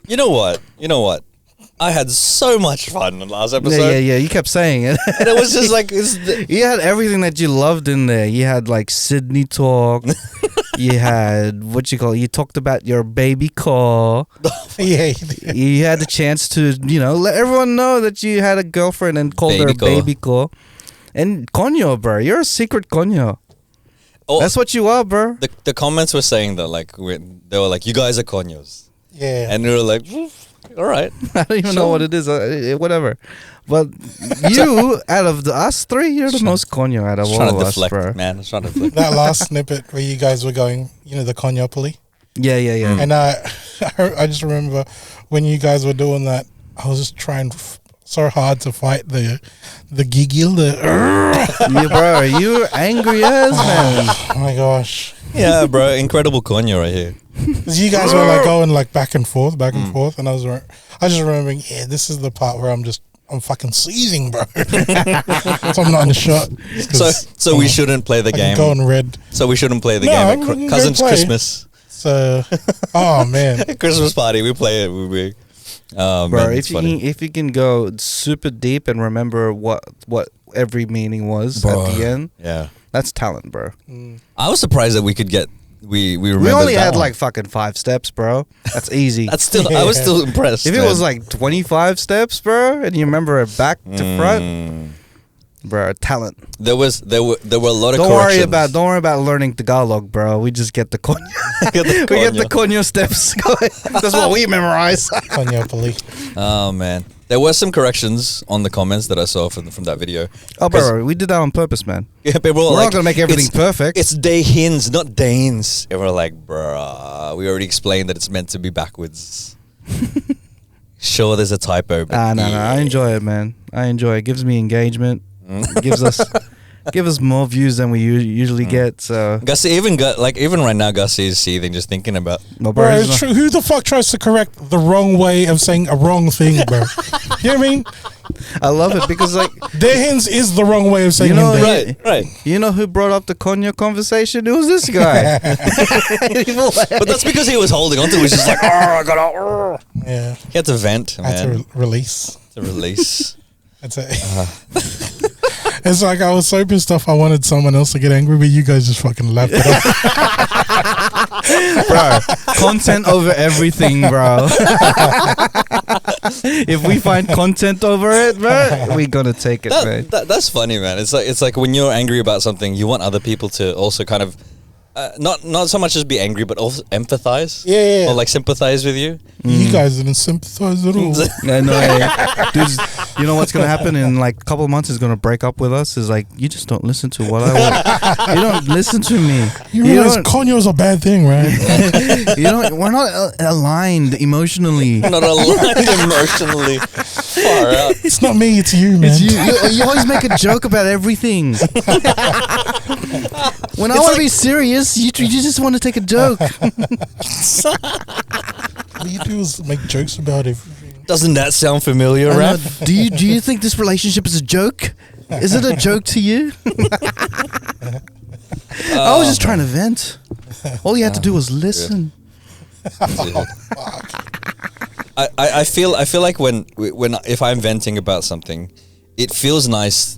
You know what? I had so much fun in the last episode. Yeah. You kept saying it. And it was just like... You had everything that you loved in there. You had like Sydney talk. You had, you talked about your baby car. Yeah. You had the chance to, let everyone know that you had a girlfriend and called her baby car. And Konyo, bro. You're a secret Konyo. Oh, that's what you are, bro. The comments were saying that, like, they were like, you guys are Konyos. Yeah. And we were like... All right. I don't even know what it is. Whatever. But you, out of us three, you're the most Konyo out of all of us, bro. Man, I was trying to deflect. That last snippet where you guys were going, the Konyopoly. Yeah. And I just remember when you guys were doing that, I was just trying so hard to fight the giggle. Yeah, bro, you were angry as, man. Oh my gosh. Yeah, bro, incredible Konyo right here. Because you guys were like going like back and forth, and I was just remembering, this is the part where I'm fucking seizing, bro. So I'm not in the shot. So we shouldn't play the game. Go on red. So we shouldn't play the game at Cousin's Christmas. So, oh man, Christmas party. We play it. Bro, man, if you can go super deep and remember what every meaning was at the end, that's talent, bro. I was surprised that we could get. We only had like fucking 5 steps, bro. That's easy. That's still. I was still impressed. If it was like 25 steps, bro, and you remember it back to front, bro, talent. There were a lot of. Don't worry about learning Tagalog, bro. We just get the Konyo. We get the Konyo steps going. That's what we memorize. Konyopoly. Oh man, there were some corrections on the comments that I saw from that video. Oh, bro, we did that on purpose, man. Yeah, people we're not gonna make everything perfect. It's Dehins, not Danes. And we're like, bruh, we already explained that it's meant to be backwards. Sure, there's a typo. But no. I enjoy it, man. I enjoy it. Gives me engagement. Gives us more views than we usually get. So Gussie even right now, Gussie is seething just thinking about. Bro, it's true. Who the fuck tries to correct the wrong way of saying a wrong thing, bro? You know what I mean? I love it because like Dehins is the wrong way of saying right. You know who brought up the Konyo conversation? It was this guy. But that's because he was holding on to it. He was just like, I gotta. Yeah. He had to vent, man. Had to release. That's it. It's like I was so pissed off I wanted someone else to get angry, but you guys just fucking laughed it off. Bro, content over everything, bro. If we find content over it, bro, we're gonna take it, man. That's funny, man. It's like when you're angry about something, you want other people to also kind of not so much as be angry, but also empathize. Yeah. Or like sympathize with you. You guys didn't sympathize at all. No, dude, you know what's gonna happen in like a couple of months? Is gonna break up with us. Is like you just don't listen to what I want. You don't listen to me. You realize Konyo is a bad thing, right? We're not aligned emotionally. Not aligned emotionally. Far out. It's not me. It's you, man. You always make a joke about everything. When I want to be serious, you just want to take a joke. All you do is make jokes about everything. Doesn't that sound familiar, Raph? Do you think this relationship is a joke? Is it a joke to you? I was just trying to vent. All you had to do was listen. I feel like when if I'm venting about something, it feels nice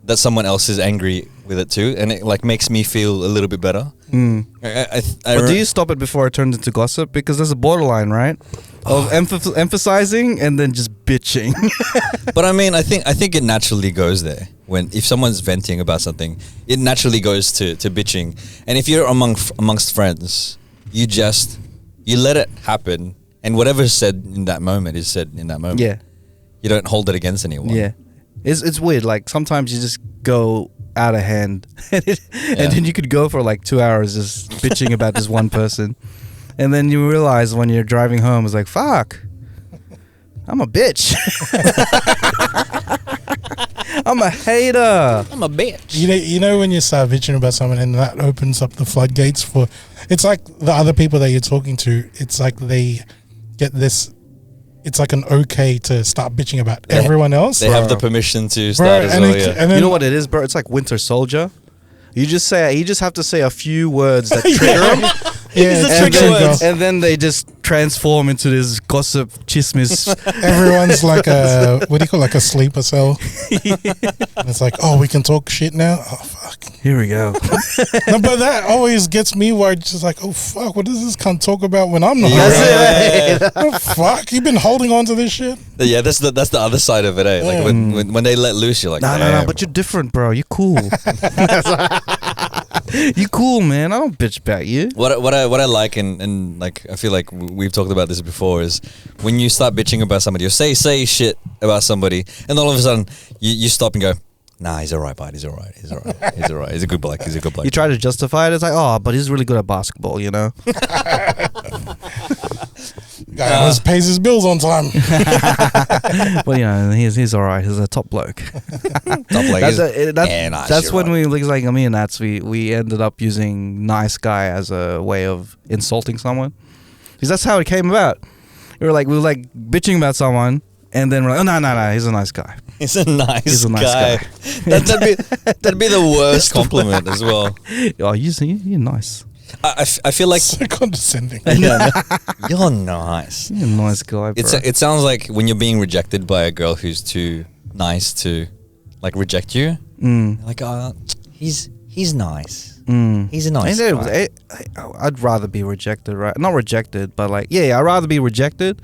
that someone else is angry with it too, and it like makes me feel a little bit better. But do you stop it before it turns into gossip? Because there's a borderline, right, of emphasizing and then just bitching. But I mean, I think it naturally goes there. If someone's venting about something, it naturally goes to bitching. And if you're amongst friends, you let it happen, and whatever's said in that moment is said in that moment. Yeah, you don't hold it against anyone. Yeah, it's weird. Like sometimes you just go out of hand, and then you could go for like 2 hours just bitching about this one person, and then you realize when you're driving home, it's like, fuck, I'm a bitch. I'm a hater. I'm a bitch. You know when you start bitching about someone and that opens up the floodgates for, it's like the other people that you're talking to, it's like they get this, it's like an okay to start bitching about everyone else. They have the permission to start as well, and then, you know what it is, bro? It's like Winter Soldier. You just have to say a few words that trigger them, Yeah, It's the and, trigger then, words. and then they just transform into this gossip chismis. everyone's like a what do you call like a sleeper cell? And it's like, oh, we can talk shit now. Oh fuck. Here we go. No, but that always gets me where it's just like, oh fuck, what does this cunt talk about when I'm not That's around? it. Oh fuck, you've been holding on to this shit. Yeah, that's the other side of it, eh? Like when they let loose, you're like, No, damn. but you're different, bro. You're cool. You cool, man. I don't bitch about you. What I like and like I feel like we've talked about this before is when you start bitching about somebody or say shit about somebody and all of a sudden you stop and go, nah, he's alright, bud. He's alright. He's alright. He's alright. He's a good bloke. He's a good bloke. You try to justify it. It's like, oh, but he's really good at basketball, you know? Guy always pays his bills on time. Well, you know, he's all right. He's a top bloke. Top bloke. That's when we, like me and Nats, we ended up using nice guy as a way of insulting someone. Because that's how it came about. We were like bitching about someone, and then we're like, oh, no, he's a nice guy. He's a nice guy. That'd be the worst compliment as well. Oh, you're nice. I feel like So condescending. you're nice. You're a nice guy, bro. It sounds like when you're being rejected by a girl who's too nice to like reject you. Like, he's nice. He's a nice guy. I'd rather be rejected, right? Not rejected, but like, yeah, I'd rather be rejected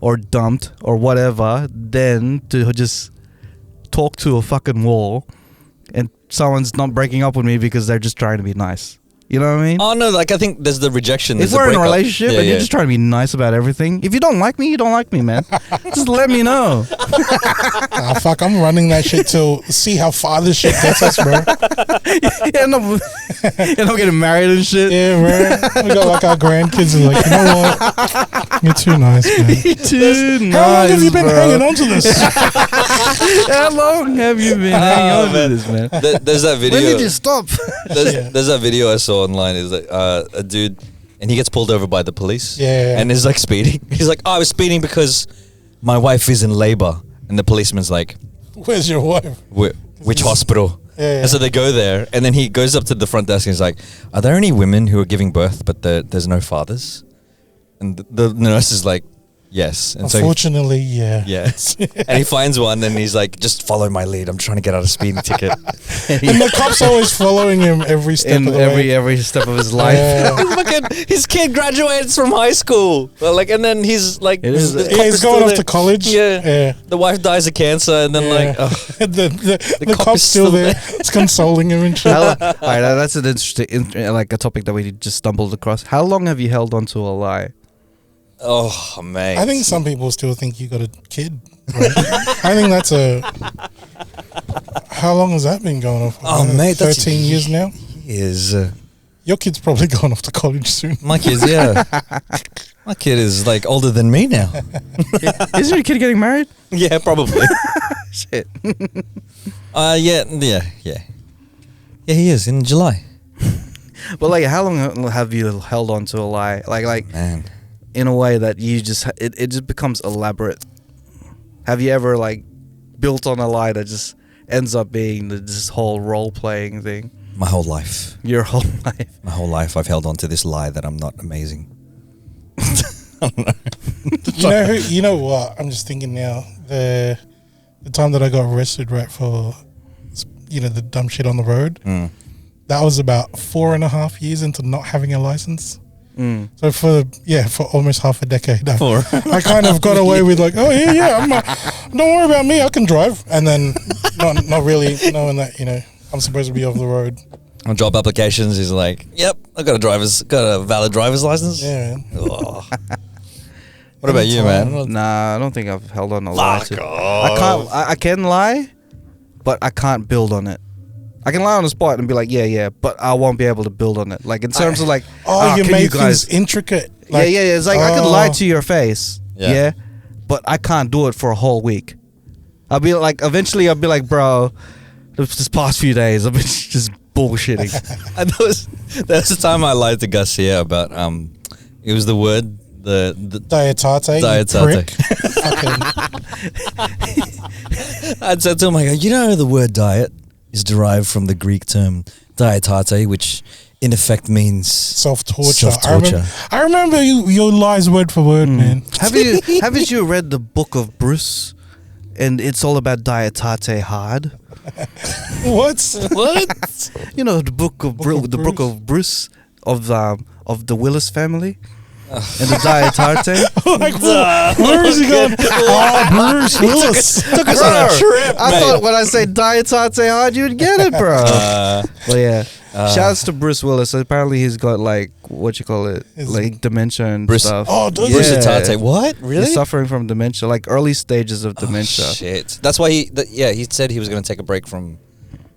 or dumped or whatever than to just talk to a fucking wall and someone's not breaking up with me because they're just trying to be nice. You know what I mean? Oh no, like I think there's the rejection. If we're in a relationship and you're just trying to be nice about everything, if you don't like me, you don't like me, man. Just let me know. Fuck, I'm running that shit till see how far this shit gets us, bro. You're not getting married and shit. Yeah, bro. We got like our grandkids and like, you know what? You're too nice, man. You're too nice, How long have you been bro. hanging on to this? How long have you been hanging on to this, man? There's that video. When did you stop? There's that video I saw online. Is like a dude, and he gets pulled over by the police. Yeah. And is like speeding. He's like, oh, I was speeding because my wife is in labor, and the policeman's like, Where's your wife? which hospital? Yeah. And so they go there, and then he goes up to the front desk and he's like, are there any women who are giving birth but there's no fathers? And the nurse is like, yes. And Unfortunately, yeah. Yes. And he finds one and he's like, just follow my lead. I'm trying to get out a speeding ticket. And the cop's always following him every step In of the way. every step of his life. Yeah. His kid graduates from high school. Well, like, and then he's like, It is- the Yeah, cop he's is still going off there. to college. Yeah. Yeah. The wife dies of cancer, and then Yeah. like, ugh. the cop cop's is still still there. It's consoling him and shit. Alright, that's an interesting, like a topic that we just stumbled across. How long have you held on to a lie? Oh, mate. I think some people still think you got a kid. Right? I think that's a. How long has that been going on for? Oh, mate, that's 13 years now. is Your kid's probably going off to college soon. my kid's my kid is like older than me now. Isn't your kid getting married? Yeah, probably. Shit. Yeah, he is in July. But like, how long have you held on to a lie? Like Man. in a way that you just it just becomes elaborate. Have you ever like built on a lie that just ends up being this whole role playing thing? My whole life. Your whole life. My whole life I've held on to this lie that I'm not amazing. You know what? I'm just thinking now. The time that I got arrested, right, for the dumb shit on the road. That was about 4.5 years into not having a license. So for almost half a decade, I kind of got away with like, oh yeah, don't worry about me, I can drive, and then not really knowing that I'm supposed to be off the road. On job applications, he's like, "Yep, I got a valid driver's license." Yeah, man. Ugh. What about you, man? Nah, I don't think I've held on a lie. Fuck To. off. I can lie, but I can't build on it. I can lie on the spot and be like, yeah, but I won't be able to build on it. Like in terms of like, you can made guys things intricate. yeah. It's like I could lie to your face, Yeah. but I can't do it for a whole week. I'll be like, eventually, I'll be like, bro, this past few days I've been just bullshitting. And there was the time I lied to Garcia about it was the word the Diatate. Diatate. I'd said to him, I go, you know the word diet is derived from the Greek term diatate, which in effect means self-torture. Self-torture. I remember your lies word for word, man. Haven't you read the book of Bruce? And it's all about dietate hard. What? You know the book of book of Bruce of the Willis family and the dietate. Like, where is he going? Bruce Willis. Took us on a trip, I mate. thought when I say dietate hard, you'd get it, bro. But yeah, shouts to Bruce Willis. Apparently, he's got like what you call it, like dementia and stuff. Oh, does Bruce Atate. What? Really? He's suffering from dementia, like early stages of dementia. Oh, shit. That's why he said he was going to take a break from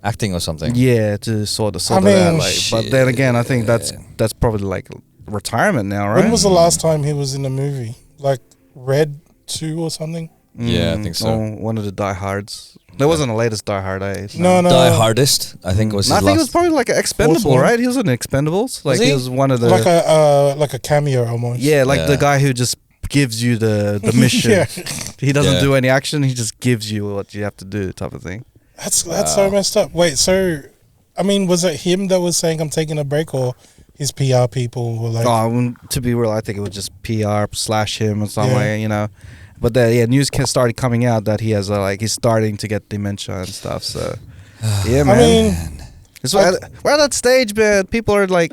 acting or something. Yeah, to sort it out. Like, but then again, I think that's probably like retirement now, right? When was the last time he was in a movie? Like Red 2 or something? Yeah, I think so. One of the Die Hards. That wasn't the latest Die Hard, No. Die Hardest, I think was his I think it was last. probably like an Expendable, right? He was in Expendables. Like he was one of the like a cameo almost. yeah, like the guy who just gives you the mission. Yeah. He doesn't do any action. He just gives you what you have to do, type of thing. That's so messed up. Wait, so I mean, was it him that was saying I'm taking a break, or his PR people were like? To be real, I think it was just PR / him or something, you know. But news started coming out that he has he's starting to get dementia and stuff. So yeah, man. I mean, we're at that stage, man. People are like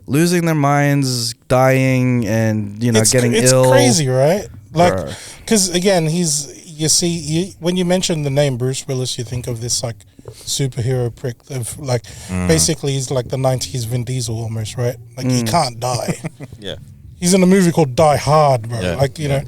losing their minds, dying, and getting ill. It's crazy, right? Like, because again, when you mention the name Bruce Willis, you think of this like superhero prick of like basically he's like the 90s Vin Diesel almost, right? Like he can't die. Yeah. He's in a movie called Die Hard, bro. Yeah. Like, you know.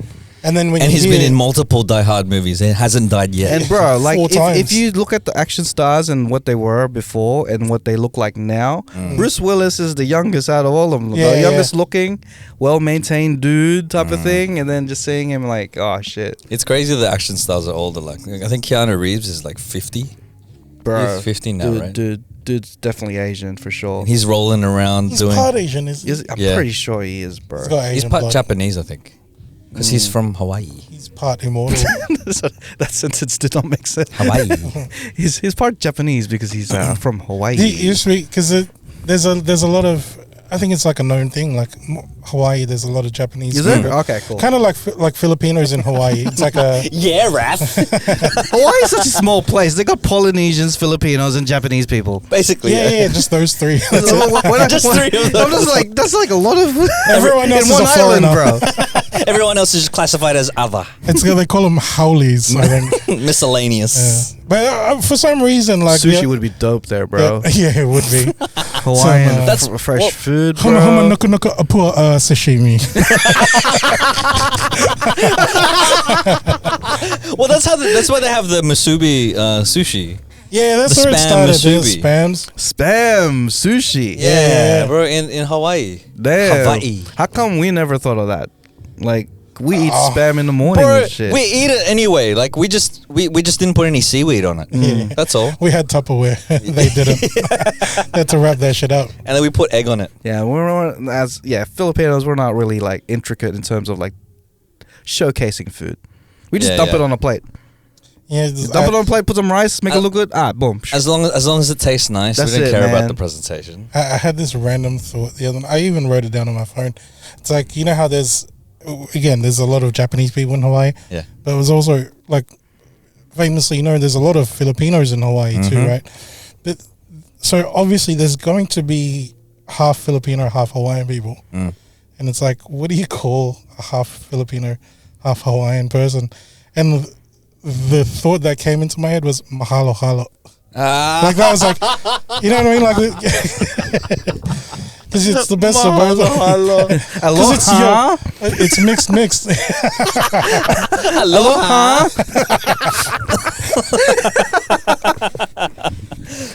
And then he's been in multiple Die Hard movies and hasn't died yet. And bro, like 4 times. if you look at the action stars and what they were before and what they look like now, Bruce Willis is the youngest out of all of them. The youngest looking, well-maintained dude type of thing. And then just seeing him like, oh shit. It's crazy the action stars are older. Like I think Keanu Reeves is like 50. Bro. He's 50 now, right? Dude's definitely Asian for sure. And he's rolling around He's doing... part Asian, isn't he? I'm pretty sure he is, bro. He's got He's Asian part blood. Japanese, I think. Because he's from Hawaii. He's part immortal. That sentence did not make sense. Hawaii. He's part Japanese because he's from Hawaii. He usually, because there's a lot of, I think it's like a known thing. Like Hawaii, there's a lot of Japanese. Is there? Okay, cool. Kind of like Filipinos in Hawaii. It's like a Yeah, Raph. Hawaii is such a small place. They got Polynesians, Filipinos, and Japanese people. Basically, yeah, just those three. Just 3 of them. I'm just like, that's like a lot of Everyone else in is one a island, foreigner. bro. Everyone else is classified as other. They call them howlies, I think. Miscellaneous. Yeah. But for some reason, like Sushi would be dope there, bro. Yeah, it would be. Hawaiian, That's- fresh food, Hama bro. nuku nuku apua sashimi. Well, that's why they have the musubi sushi. Yeah, that's The where it spam started. musubi. Spams. Spam sushi. Yeah. bro, in Hawaii. Damn. Hawaii. How come we never thought of that? Like we eat spam in the morning Bro, and shit. we eat it anyway. Like we just didn't put any seaweed on it. That's all. We had Tupperware. They didn't. They had to wrap that shit up. And then we put egg on it. Yeah, Filipinos, we're not really like intricate in terms of like showcasing food. We just dump it on a plate. Yeah, Dump it on a plate, put some rice, make it look good. Boom. As long as it tastes nice, That's we don't it, care man. about the presentation. I had this random thought the other night. I even wrote it down on my phone. It's like, you know how there's a lot of Japanese people in Hawaii. Yeah. But it was also like famously, there's a lot of Filipinos in Hawaii too, right? But so obviously there's going to be half Filipino, half Hawaiian people. And it's like, what do you call a half Filipino, half Hawaiian person? And the thought that came into my head was mahalo halo. Like that was like, you know what I mean? Like, because it's the best of both. Aloha. It's mixed. Aloha.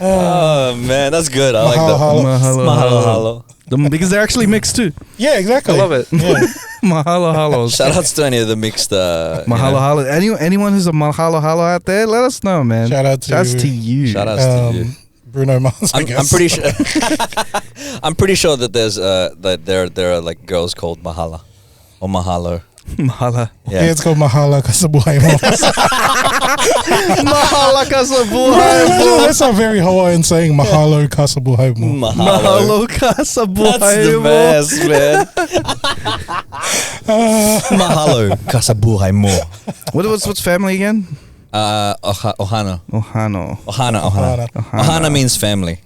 Oh man, that's good. I like that. Mahalo halo. Because they're actually mixed too. Yeah, exactly. I love it. Yeah. Mahalo halos. Shout outs to any of the mixed Mahalo halo. Anyone who's a mahalo halo out there, let us know, man. Shout out to you. Shout outs to you. Bruno Mars. I I'm guess. pretty sure. I'm pretty sure that there's that there are like girls called Mahala or Mahalo. Mahala. Yeah, it's called Mahala because of Buhay mo. Mahalo ka sa buhay mo. Imagine that's a very Hawaiian saying. Mahalo ka sa buhay mo. Mahalo ka sa That's buhay the mo. best, man. Mahalo ka sa buhay mo. What's family again? Ohana. Ohano. Ohana. Ohana means family.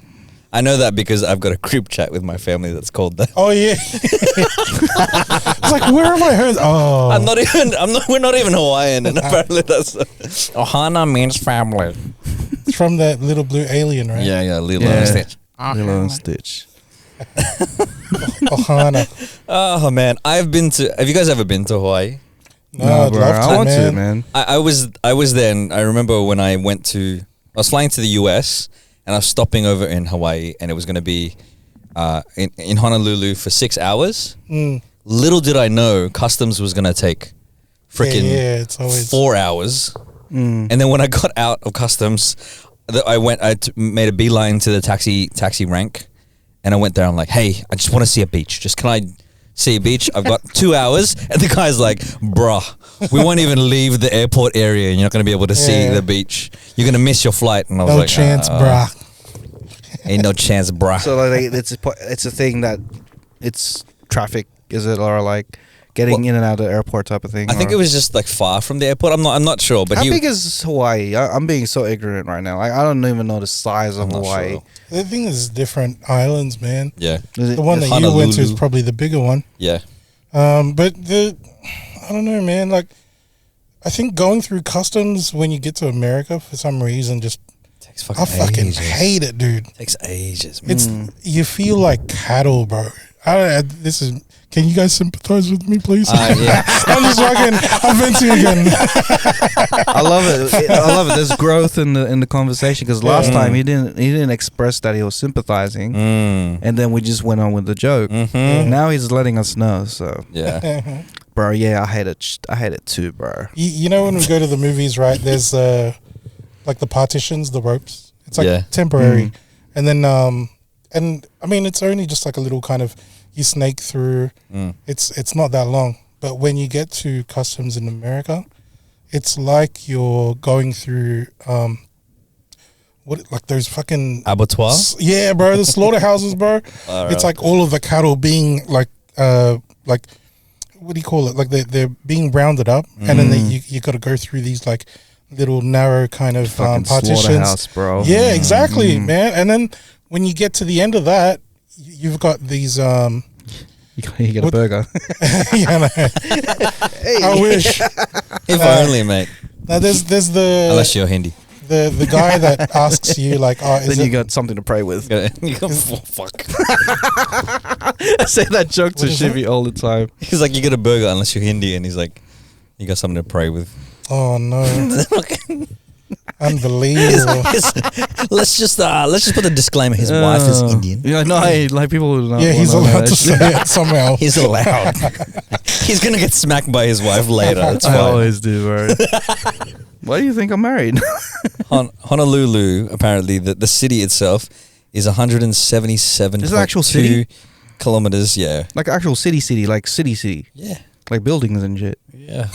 I know that because I've got a group chat with my family that's called that. Oh yeah. It's like, where have I heard? Oh, We're not even Hawaiian, and apparently that's Ohana means family. it's from that little blue alien, right? Yeah, Lilo Yeah. and Stitch. Lilo and Stitch. Ohana. Oh man, have you guys ever been to Hawaii? No, I'd bro. love to, I want man. to, man. I was there, and I remember when I was flying to the US, and I was stopping over in Hawaii, and it was going to be in Honolulu for 6 hours. Little did I know customs was going to take freaking It's always 4 hours. And then when I got out of customs, I made a beeline to the taxi rank, and I went there. I'm like, hey, I just want to see a beach. Just can I see a beach? I've got 2 hours. And the guy's like, bruh, we won't even leave the airport area, and you're not going to be able to see the beach. You're going to miss your flight. And I was no like, chance, brah. Ain't no chance, bruh. So like it's a thing that it's traffic, is it, or like getting in and out of the airport type of thing? I think or- it was just like far from the airport. I'm not sure, but How big is Hawaii? I'm being so ignorant right now. Like, I don't even know the size of I'm not Hawaii. sure. The thing is different islands, man. Yeah, Is it- The one that you went to is Honolulu. probably the bigger one. yeah. But I don't know, man. Like, I think going through customs when you get to America for some reason, just Takes I fucking hate it, dude. Takes ages, man. It's you feel like cattle, bro. Can you guys sympathize with me, please? Yeah. I'm just fucking. I'm venting again. I love it. I love it. There's growth in the conversation, because last time he didn't express that he was sympathizing, and then we just went on with the joke. Now he's letting us know. So, Yeah. bro, yeah, I hate it. I hate it too, bro. You know when we go to the movies, right? There's like the partitions, the ropes. It's like temporary, and then and I mean it's only just like a little kind of you snake through. It's not that long, but when you get to customs in America, it's like you're going through like those fucking Abattoir? Yeah, bro, the slaughterhouses, bro. It's like all of the cattle being like what do you call it? Like they're being rounded up, and then you got to go through these like little narrow kind of Fucking partitions, slaughterhouse, bro. Yeah, exactly, man. And then when you get to the end of that, you've got these. You get a burger. Yeah, no. I wish. If only, mate. Now there's the Unless you're Hindi. the guy that asks you like, oh, is Then it you got something to pray with. You go, fuck. I say that joke to What is Shivy all the time. He's like, you get a burger unless you're Hindi, and he's like, you got something to pray with. Oh no! Unbelievable. let's just put a disclaimer. His wife is Indian. Yeah, no, like people would not. Yeah, he's allowed to say it somehow. He's allowed. He's gonna get smacked by his wife later. It's I fine. always do, bro. Why do you think I'm married? Honolulu, apparently, the city itself is 177. Is it actual city? Kilometers. Yeah. Like actual city, like city. Yeah. Like buildings and shit. Yeah.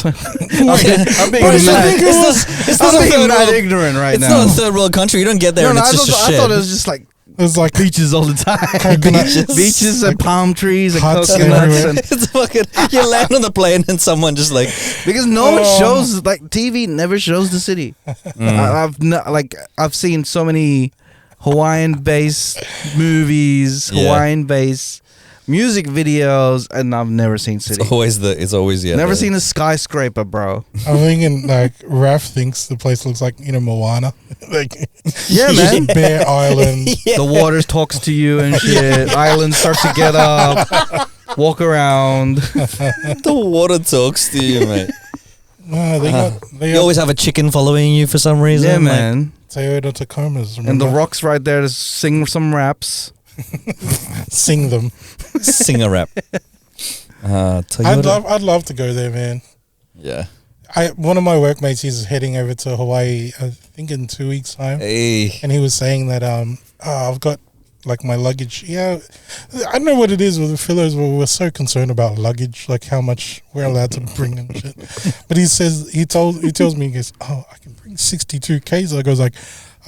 I'm being What did you mad. think it was? It's not I'm a being third mad world. ignorant right It's now. not a third world country. You don't get there No, and no, it's just a I shed. thought it was just like It's like beaches all the time. Coconut. beaches and palm trees and Huts coconuts. everywhere. And It's fucking. You land on the plane and someone just like. because no one shows, like TV never shows the city. I've seen so many Hawaiian-based movies, Yeah. Hawaiian-based music videos, and I've never seen city. It's always yeah. Never seen a skyscraper, bro. I'm thinking like Raph thinks the place looks like Moana, like Yeah, man. Bear Island. The water talks to you and shit. Islands start to get up, walk around. The water talks to you, mate. No, they got You always have a chicken following you for some reason. Yeah, like- man. Toyota Tacomas. And the remember? rocks right there to sing some raps. Sing them. Sing a rap. Toyota. I'd love to go there, man. Yeah. One of my workmates, he's heading over to Hawaii, I think in 2 weeks' time, Hey. and he was saying that I've got like my luggage. Yeah, I don't know what it is with the fellows, but we're so concerned about luggage, like how much we're allowed to bring and shit. But he tells me, he goes, "Oh, I can bring 62 Ks."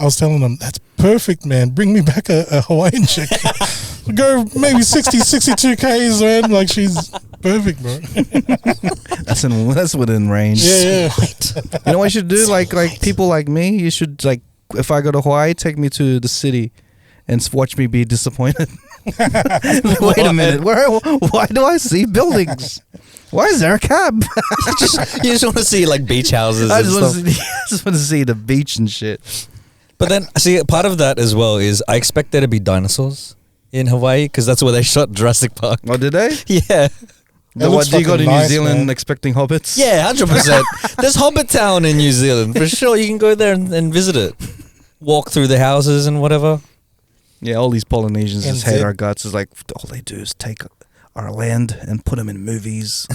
I was telling him, "That's perfect, man. Bring me back a Hawaiian chick. Go maybe 62 Ks, man. Like she's perfect, bro." That's within range. Yeah. You know what you should do? Like people like me, you should like if I go to Hawaii, take me to the city and watch me be disappointed. Wait a minute. Why do I see buildings? Why is there a cab? You just want to see like beach houses. I and stuff. just want to see the beach and shit. But then, see, part of that as well is I expect there to be dinosaurs in Hawaii because that's where they shot Jurassic Park. Oh, did they? Yeah. What, do you go to fucking New nice, Zealand man. expecting hobbits? Yeah, 100%. There's Hobbit Town in New Zealand. For sure, you can go there and visit it. Walk through the houses and whatever. Yeah, all these Polynesians just hate Zip. our guts. It's like, all they do is take our land and put them in movies.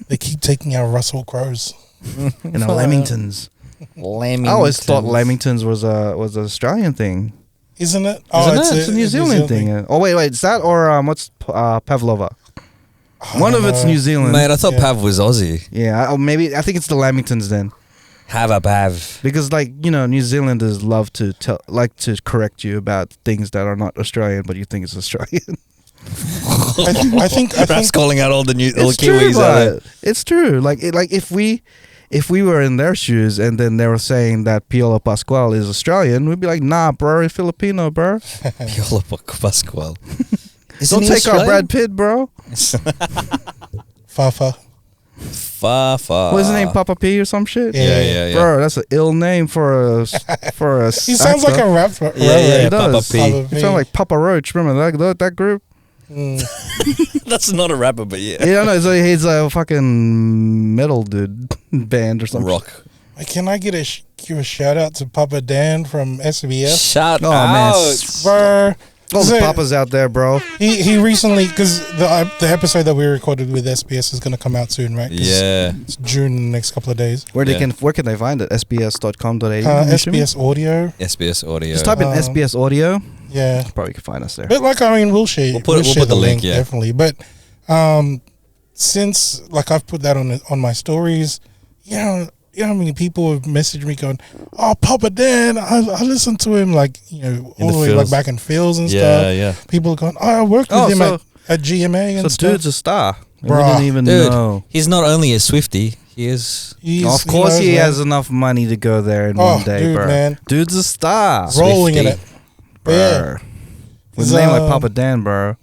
They keep taking our Russell Crowes. And our Lamingtons. I always thought Lamingtons was an Australian thing. Isn't it? It's a New Zealand thing. Oh, wait, is that or what's Pavlova? One of it's New Zealand. Mate, I thought Yeah. Pav was Aussie. Yeah, or maybe I think it's the Lamingtons then, Have a Pav. because like New Zealanders love to correct you about things that are not Australian, but you think it's Australian. I think Perhaps calling out all the It's true, Kiwis out there. but it's true. Like if we were in their shoes and then they were saying that Piolo Pascual is Australian, we'd be like, nah, bro, you're Filipino, bro. Piolo Pascual. Don't take our Brad Pitt, bro. Fafa. Fafa. What's his name, Papa P or some shit? Yeah. Bro, that's an ill name for a He sounds like a rapper. Yeah, He does. Papa P. Papa He sounds like Papa Roach. Remember that group? That's not a rapper, but yeah. Yeah, no, he's a fucking metal dude band or something. Rock. Can I give a shout out to Papa Dan from SBS? Shout Oh, man. out. Bro, All the so papas out there, bro. he recently, because the episode that we recorded with SBS is going to come out soon, right? 'Cause Yeah. it's June in the next couple of days. Where Yeah. can they find it? sbs.com.au. SBS Audio. SBS Audio. Just type in SBS Audio. Yeah. Probably can find us there. But like, I mean, we'll share. We'll share put the link, yeah. definitely. But since like I've put that on my stories, you know how many people have messaged me going, "Oh, Papa Dan, I listened to him like all the way like fields. back in fields and Yeah, stuff." yeah. People are going, "Oh, I worked with him at GMA and So stuff." dude's a star. We Bruh. didn't even Dude, know. he's not only a Swiftie, he is. He's- Of course he knows, has man. enough money to go there in Oh, one day, dude, bro. man. Dude's a star. rolling in it. Bro. Yeah. With a name like Um, Papa Dan, bro.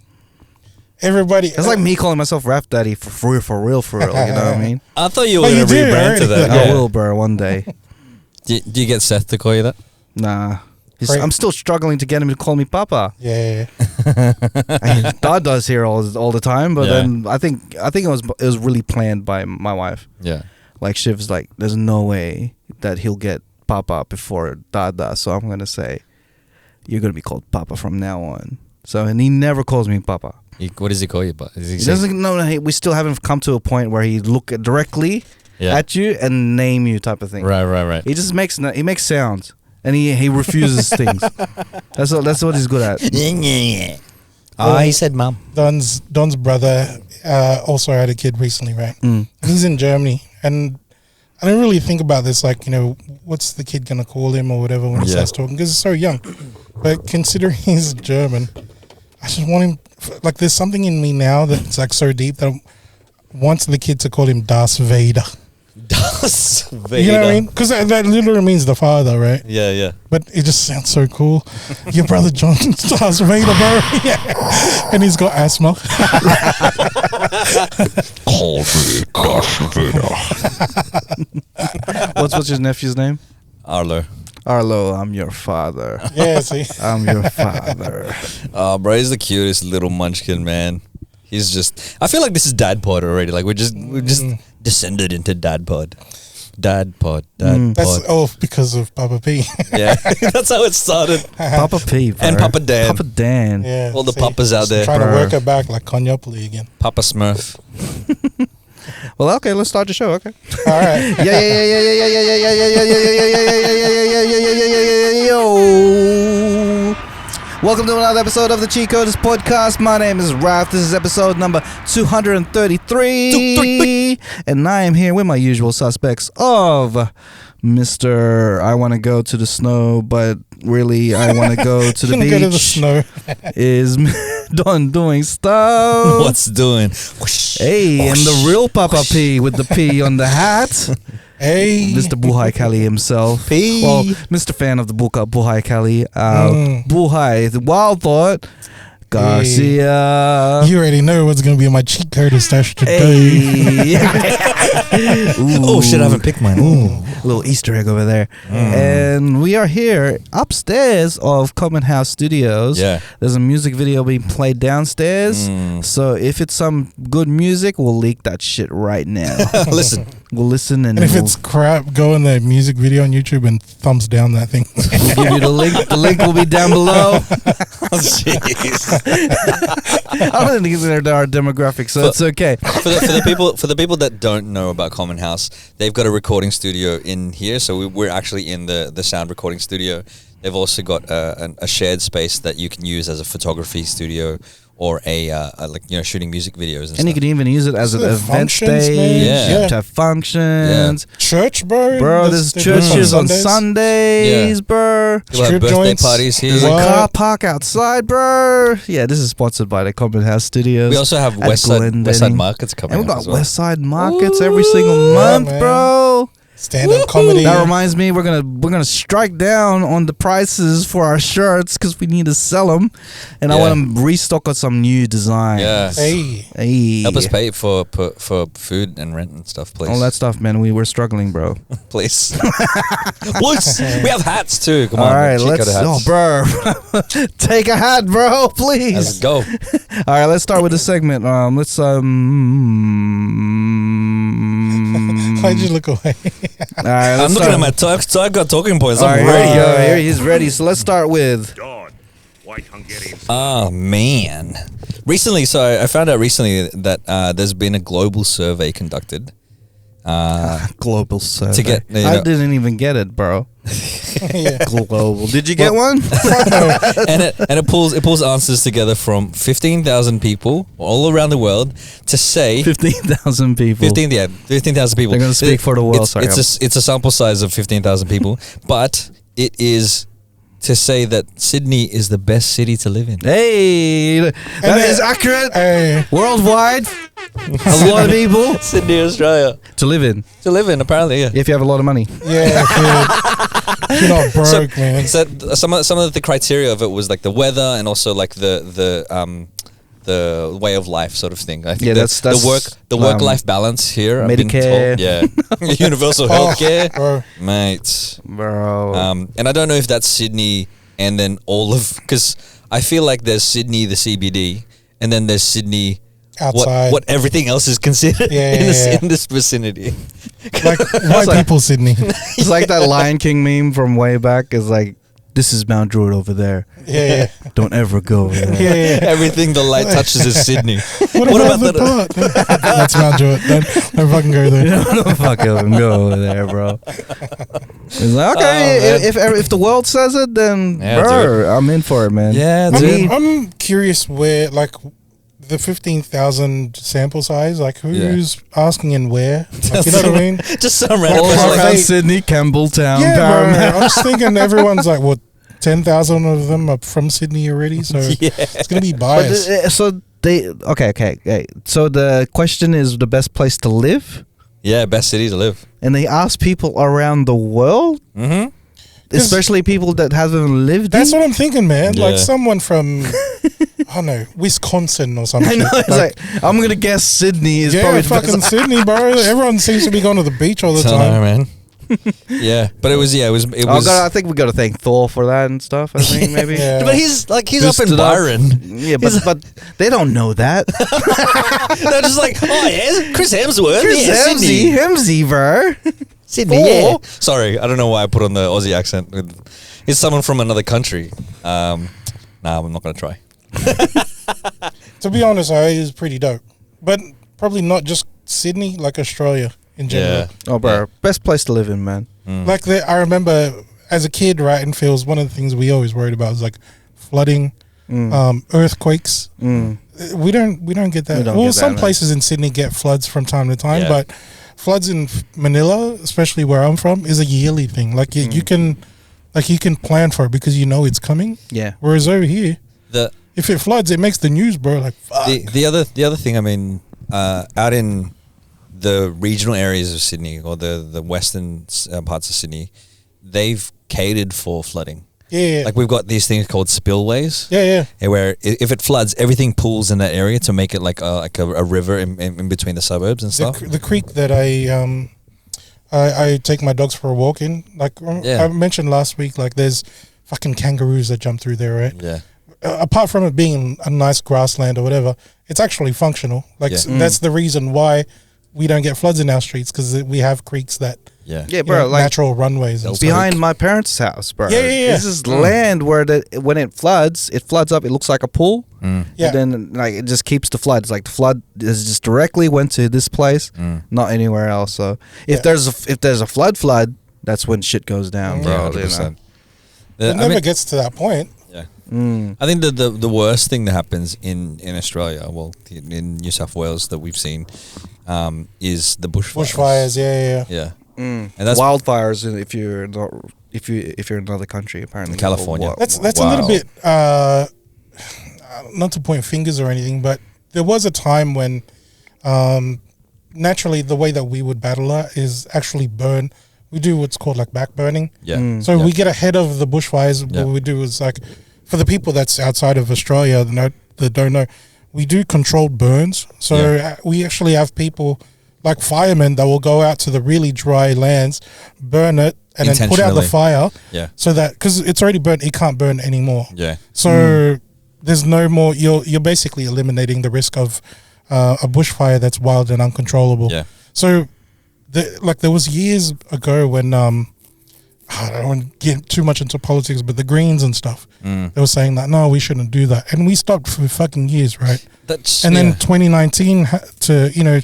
Everybody. That's like me calling myself Rap Daddy for real, you know what I mean? I thought you But were you going to did rebrand to already. that. I Yeah. will, bro, one day. Do you get Seth to call you that? Nah. Right. I'm still struggling to get him to call me Papa. Yeah. Dad does here all the time, but Yeah. then I think it was really planned by my wife. Yeah. Like Shiv's like, there's no way that he'll get Papa before Dada, so I'm gonna say you're gonna be called Papa from now on. So and he never calls me Papa. What does he call you? He doesn't know. We still haven't come to a point where he look directly at you and name you type of thing. Right. He just makes sounds and he refuses things. That's what he's good at. He said mum. Don's brother also had a kid recently, right? Mm. And he's in Germany, and I didn't really think about this, like, what's the kid gonna call him or whatever when he starts talking, because he's so young. But considering he's German, I just want him. Like, there's something in me now that's like so deep that I want the kid to call him Darth Vader. Darth Vader. You know what I mean? Because that literally means the father, right? Yeah. But it just sounds so cool. Your brother John's Darth Vader, bro. Yeah. And he's got asthma. Call me Darth Vader. What's his nephew's name? Arlo. Arlo, I'm your father. Yeah, see? I'm your father. Oh, bro, he's the cutest little munchkin, man. He's just. I feel like this is dad pod already. Like we're just descended into dad pod. Dad pod. That's all because of Papa P. Yeah, that's how it started. Papa P. Bro. And Papa Dan. Papa Dan. Yeah. All the see? papas out there. Trying to Bro. work it back like Conyopoli again. Papa Smurf. Well, okay, let's start the show. Okay. All right. Yo. Welcome to another episode of the Cheatcoders podcast. My name is Ralph. This is episode number 233. And I am here with my usual suspects of Mr. I want to go to the snow, but really I want to go to the beach. Go to the snow. Is Don doing stuff. What's doing? Hey, and the real Papa P with the P on the hat. Hey, Mr. Buhai Kali himself. P. Well, Mr. Fan of the Buhai Kali. Buhai, the Wild Thought. Garcia. you already know what's going to be in my cheat code stash today. Hey. Oh shit! I haven't picked mine. Ooh. Little Easter egg over there. And we are here upstairs of Common House Studios. Yeah. There's a music video being played downstairs. So if it's some good music, we'll leak that shit right now. Listen. We'll listen and And if we'll it's crap, go in the music video on YouTube and thumbs down that thing. we'll give you the link. The link will be down below. Oh, jeez. I don't think it's in our demographic, so it's okay. For the people that don't know about Common House, they've got a recording studio in here. So we're actually in the sound recording studio. They've also got a shared space that you can use as a photography studio or a shooting music videos and And you stuff. can even use it as an event Functions, stage man. Yeah. to have functions. Church, bro. Bro, there's churches on Sundays, Yeah. bro. People have strip birthday joints. parties here. There's a What? car park outside, bro. Yeah, this is sponsored by the Common House Studios. We also have at West Side Glendenning. Markets coming And we've up got as well. West Side Markets every single month, man. bro. Stand-up comedy. That reminds me, we're gonna strike down on the prices for our shirts because we need to sell them, and I Yeah. want to restock on some new designs. Yeah. Hey. Hey. Help us pay for food and rent and stuff, please. all that stuff, man. We're struggling, bro. Please. Please. We have hats too. Come All on. right, Cheatcoder let's. hats. Oh, bro, take a hat, bro, please. Let's go. All right, let's start with the segment. Let's Why'd you look away? All right, I'm let's looking at start. my talk, so I've got talking points. All I'm right, ready. here we go. Here he's ready. So let's start with. Dawn, white Hungarian. Oh man! Recently, so I found out recently that there's been a global survey conducted. Global survey. To get, you I know- didn't even get it, bro. Yeah. Global. Did you get one? and it pulls answers together from 15,000 people all around the world to say 15,000 people. 15,000 people. They're gonna speak for the world, sorry. It's a sample size of 15,000 people, but it is to say that Sydney is the best city to live in. Hey, that is accurate. Hey. Worldwide, a lot of people Sydney, Australia, to live in to live in. Apparently, yeah. if you have a lot of money. Yeah, you're not broke, man. So some of the criteria of it was like the weather and also like the way of life sort of thing. I think Yeah, that's that's the work life balance here. I've been Medicare. told, yeah, universal healthcare, Bro. mate. Bro. And I don't know if that's Sydney and then all of, because I feel like there's Sydney, the CBD, and then there's Sydney. Outside. What everything else is considered in this vicinity. Like white like- people, Sydney. It's like that Lion King meme from way back. Is like, this is Mount Druitt over there. Yeah, Don't ever go over there. yeah. Everything the light touches is Sydney. What about the part? That's Mount Druitt. Don't fucking go there. Don't fucking go over there, bro. It's like, okay, Oh, man. if the world says it, then Yeah, bro, I'm in for it, man. Yeah, dude. I'm curious where, like, the 15,000 sample size, like, who's asking and where? Like, you know what I mean? Just some random All person. like, around they- Sydney, Campbelltown, Yeah, bro. Parramatta. I'm just thinking everyone's like, what, 10,000 of them are from Sydney already? So it's going to be But biased. so they okay. So the question is the best place to live, Yeah, best city to live. and they ask people around the world, Mm-hmm. especially people that haven't lived. That's in. what I'm thinking, man. Yeah. Like someone from, I don't know, Wisconsin or something. I know. It's like I'm gonna guess Sydney is yeah, probably the fucking best. Sydney, bro. Everyone seems to be going to the beach all the I don't know, time. man. Yeah, but it was. I think we got to thank Thor for that and stuff. I think maybe. Yeah. But he's up in Boosted up. Byron. Yeah, but they don't know that. They're just like, oh yeah, Chris Hemsworth. Chris yeah, Sydney. Hemsy, bro. Sydney, Thor. yeah. Sorry, I don't know why I put on the Aussie accent. It's someone from another country. Nah, I'm not gonna try. To be honest, it is pretty dope. But probably not just Sydney, like Australia in general. Oh, bro, best place to live in, man. Like I remember as a kid, right, in Phil's, one of the things we always worried about was like flooding, earthquakes. We don't get that. Well, some places in Sydney get floods from time to time, but floods in Manila, especially where I'm from, is a yearly thing. Like you can plan for it because you know it's coming. Yeah. Whereas over here, if it floods, it makes the news, bro. Like fuck. The other thing, I mean, out in the regional areas of Sydney or the western parts of Sydney, they've catered for flooding. Yeah. Like we've got these things called spillways. Yeah. Where if it floods, everything pools in that area to make it like a river in between the suburbs and stuff. The creek that I take my dogs for a walk in, like I mentioned last week, like there's fucking kangaroos that jump through there, right? Yeah. Apart from it being a nice grassland or whatever, it's actually functional. Like that's the reason why we don't get floods in our streets, because we have creeks that bro, like natural runways and behind stuff. my parents' house, bro. Yeah. This is land where when it floods up. It looks like a pool. Yeah. And then like it just keeps the floods. Like the flood is just directly went to this place, not anywhere else. So if there's a flood, that's when shit goes down, bro. 100%. It never gets to that point. Yeah. I think the worst thing that happens in Australia, well, in New South Wales that we've seen, is the bushfires. Yeah. And that's wildfires if you're in another country, apparently. California. That's a little bit not to point fingers or anything, but there was a time when naturally the way that we would battle that is actually burn. We do what's called like back burning. Yeah. So we get ahead of the bushfires. What we do is like, for the people that's outside of Australia that don't know, we do controlled burns. So we actually have people like firemen that will go out to the really dry lands, burn it, and then put out the fire. Yeah. So that, because it's already burnt, it can't burn anymore. Yeah. So there's no more. You're basically eliminating the risk of a bushfire that's wild and uncontrollable. Yeah. So, there was years ago when I don't want to get too much into politics, but the Greens and stuff, they were saying that no, we shouldn't do that, and we stopped for fucking years, right? Then 2019 to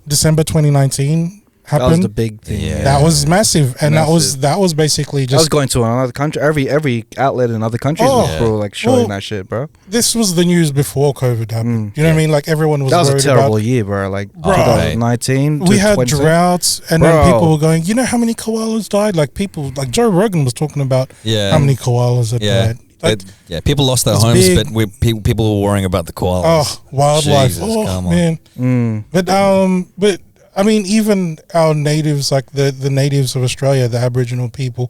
December 2019 happened. That was the big thing. Yeah. That was massive, and that was basically just. I was going to another country. Every outlet in other countries were like showing that shit, bro. This was the news before COVID happened. You know what I mean? Like everyone was. That was worried a terrible about, year, bro. Like 2019. We had droughts, and then people were going, you know how many koalas died? Like people, like Joe Rogan was talking about how many koalas had died. Like, people lost their homes, but people were worrying about the koalas. Oh, wildlife! Jesus, come on. Man. But I mean, even our natives, like the natives of Australia, the Aboriginal people,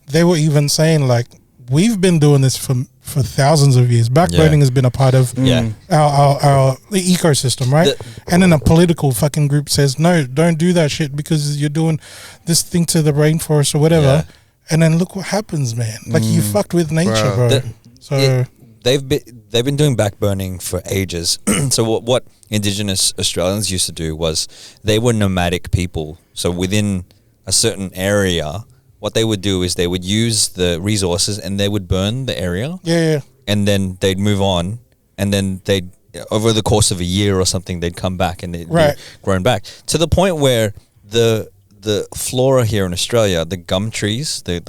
they were even saying like, we've been doing this for thousands of years. Backburning has been a part of our the ecosystem, right? And then a political fucking group says, no, don't do that shit because you're doing this thing to the rainforest or whatever. Yeah. And then look what happens, man. Like you fucked with nature, bro. They've been doing backburning for ages. So what Indigenous Australians used to do was they were nomadic people. So within a certain area, what they would do is they would use the resources and they would burn the area. Yeah. And then they'd move on, and then they'd over the course of a year or something they'd come back and they'd be grown back to the point where the flora here in Australia, the gum trees, the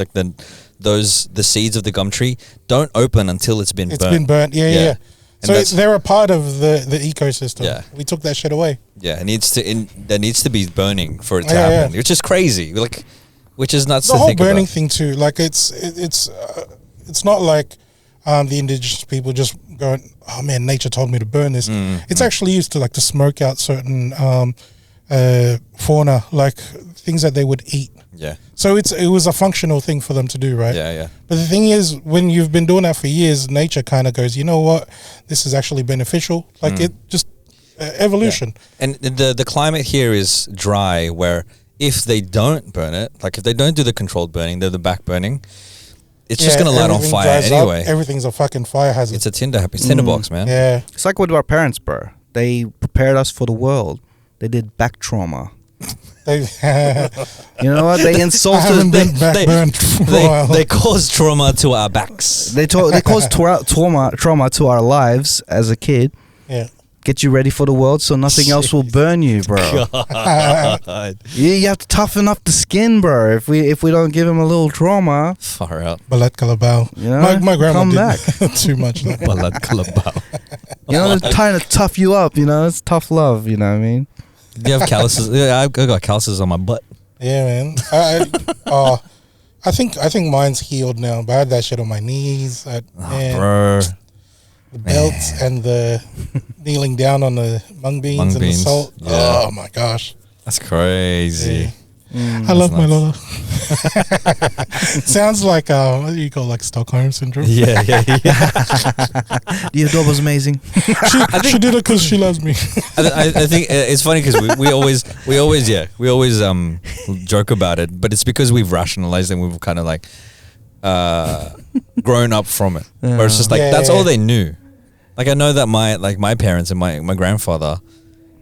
seeds of the gum tree don't open until it's been burnt. It's been burnt, yeah. So they're a part of the ecosystem. Yeah. We took that shit away. Yeah, there needs to be burning for it to happen, which is crazy. Like, which is nuts. The whole burning thing too. Like it's not like the indigenous people just going, oh man, nature told me to burn this. It's actually used to smoke out certain fauna, like things that they would eat. Yeah. So it was a functional thing for them to do, right? Yeah. But the thing is, when you've been doing that for years, nature kind of goes, you know what, this is actually beneficial. Like it just evolution. Yeah. And the climate here is dry, where if they don't burn it, like if they don't do the controlled burning, the back burning, it's just gonna light on fire anyway. Everything's a fucking fire hazard. It's a tinderbox, man. Yeah. It's like with our parents, bro. They prepared us for the world. They did back trauma. You know what? They insulted. They caused trauma to our backs. They caused trauma to our lives as a kid. Yeah. get you ready for the world, so nothing else will burn you, bro. God. You have to toughen up the skin, bro. If we don't give him a little trauma, Far out. Balat Kalabao. you know, My grandma come did back. too much. Though. Balad Kalabao. You know, they're trying to tough you up. You know, it's tough love. You know what I mean? Do you have calluses? Yeah, I got calluses on my butt. Yeah, man. I think mine's healed now, but I had that shit on my knees. Man, Bro. the belts and the kneeling down on the mung beans Mung and beans, the salt. yeah. Oh my gosh. That's crazy. I love my nice. Lola. Sounds like what do you call like Stockholm syndrome? Yeah. Your dog was amazing. She did it because she loves me. I think it's funny because we always joke about it, but it's because we've rationalized and we've kind of like grown up from it. Where it's just like that's all they knew. Like I know that my parents and my grandfather,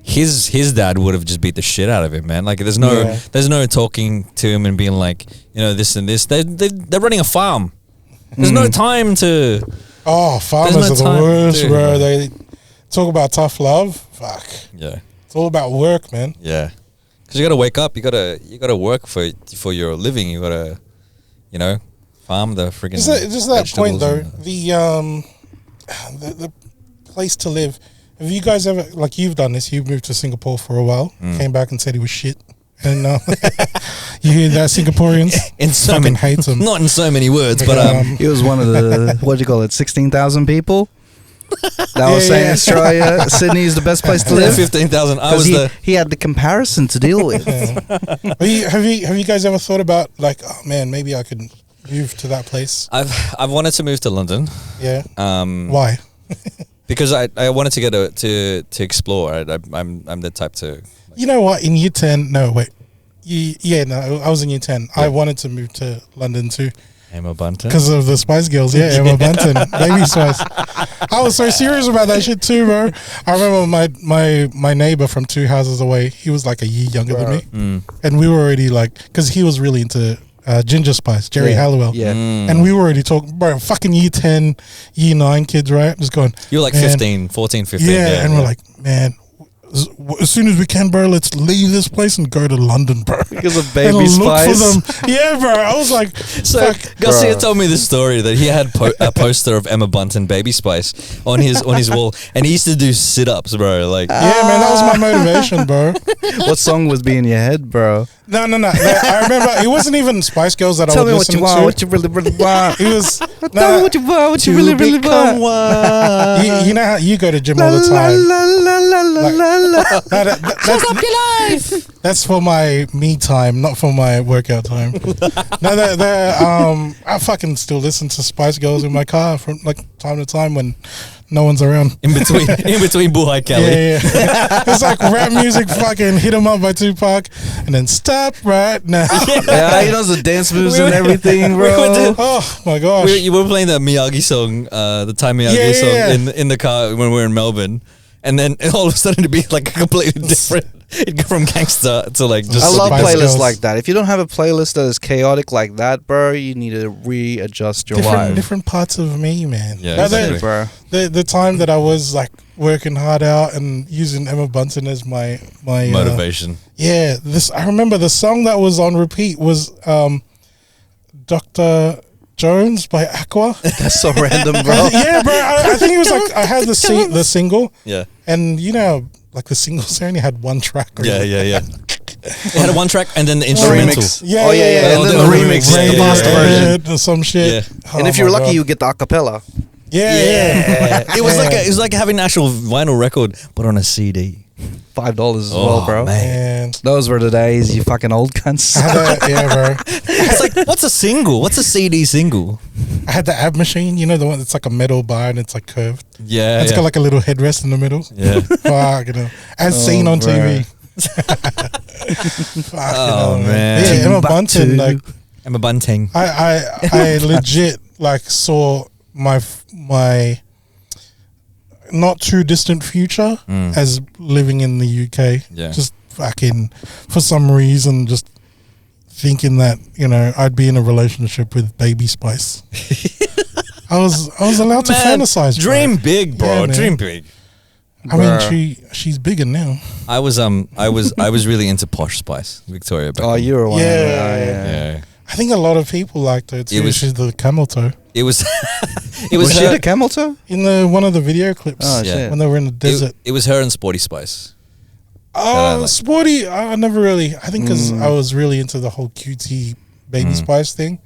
his dad would have just beat the shit out of him, man. Like there's no talking to him and being like, you know, this and this. They're running a farm. There's no time to. Oh, farmers There's no are the time, worst, dude. bro. They talk about tough love. Fuck. Yeah. It's all about work, man. Yeah. Because you got to wake up. You gotta work for your living. You gotta, you know, farm the freaking. Just that point though. vegetables The place to live. Have you guys ever, like you've done this? You moved to Singapore for a while, came back and said he was shit, and you hear that Singaporeans in so fucking many, hate him. not in so many words, but He was one of the what do you call it? 16,000 people that was saying yeah. Australia, Sydney is the best place to live. 15,000. I was Because he had the comparison to deal with. Have you guys ever thought about like, oh man, maybe I could move to that place? I've wanted to move to London. Yeah. Um, Why? Because I wanted to get to explore. I'm the type to. You know what? In year 10, no wait. I was in year 10. I wanted to move to London too. Emma Bunton. Because of the Spice Girls, yeah, Emma Bunton, Baby Spice. I was so serious about that shit too, bro. I remember my neighbor from 2 houses away. He was like a year younger than me, and we were already like, because he was really into Ginger Spice, Jerry Halliwell. Yeah. And we were already talking, bro. Fucking year 10, year 9 kids, right? Just going. You were like man, 15, 14, 15. Yeah, and we're like, man. As soon as we can, bro, let's leave this place and go to London, bro. Because of And Baby look Spice. for them. Yeah, bro. I was like, So fuck. Garcia Bro. told me this story that he had a poster of Emma Bunton, Baby Spice, on his wall, and he used to do sit-ups, bro. Like, Yeah, man, that was my motivation, bro. What song was be in your head, bro? No. I remember it wasn't even Spice Girls that I Tell was me what you listening want, to. what you really, really want. It was Tell me what you want, what you really, really want. you know how you go to gym all the time. No, that's for my me time, not for my workout time. I fucking still listen to Spice Girls in my car from like time to time when no one's around. in between Buhai Kelly. Yeah. It's like rap music, fucking Hit 'Em Up by Tupac, and then Stop Right Now. Yeah, he knows the dance moves and everything, bro. Oh my gosh. You were playing the Miyagi song, the Thai Miyagi Yeah, song yeah. in the car when we were in Melbourne, and then all of a sudden it'd be like a completely different. It'd go from gangster to like just. I love Spice playlists Girls. like that. If you don't have a playlist that is chaotic like that, bro, you need to readjust your life. different parts of me, man. Yeah, Now, exactly. Bro. the time that I was like working hard out and using Emma Bunton as my motivation. I remember the song that was on repeat was Dr. Jones by Aqua. That's so random, bro. Yeah, bro. I think it was like I had the single, Yeah. and you know, like the singles only had one track. Yeah. It had a one track and then the instrumental. remix. Yeah, Oh, yeah, yeah. Oh, And then the the remix. remix. Yeah, the yeah, master yeah, version. Or some shit. Yeah. And if Oh you're my lucky, God. you get the acapella. Yeah. It was like having an actual vinyl record, but on a CD. $5 as well, bro. man. And Those were the days, you fucking old cunts. I had bro. It's like, what's a single? What's a CD single? I had the ab machine. You know the one that's like a metal bar and it's like curved. Yeah. It's got like a little headrest in the middle. yeah. Fuck, you know. As seen on bro. TV. Fuck, Oh, man. Yeah, Emma Bunton. Timbuktu. Like I'm a bunting. I legit like saw my not too distant future as living in the UK. Yeah. Just fucking for some reason just thinking that, you know, I'd be in a relationship with Baby Spice. I was allowed to Man, fantasize. bro. Dream big, bro. Yeah, man. Dream big. I mean, she's bigger now. I was really into Posh Spice, Victoria. Back Oh, then. you were one. Yeah. I think a lot of people liked her too. She's the camel toe. It was. Was she her, the camel toe? In one of the video clips Oh, shit. when they were in the desert. It was her and Sporty Spice. Oh, Sporty! I never really. I think because I was really into the whole QT Baby Spice thing.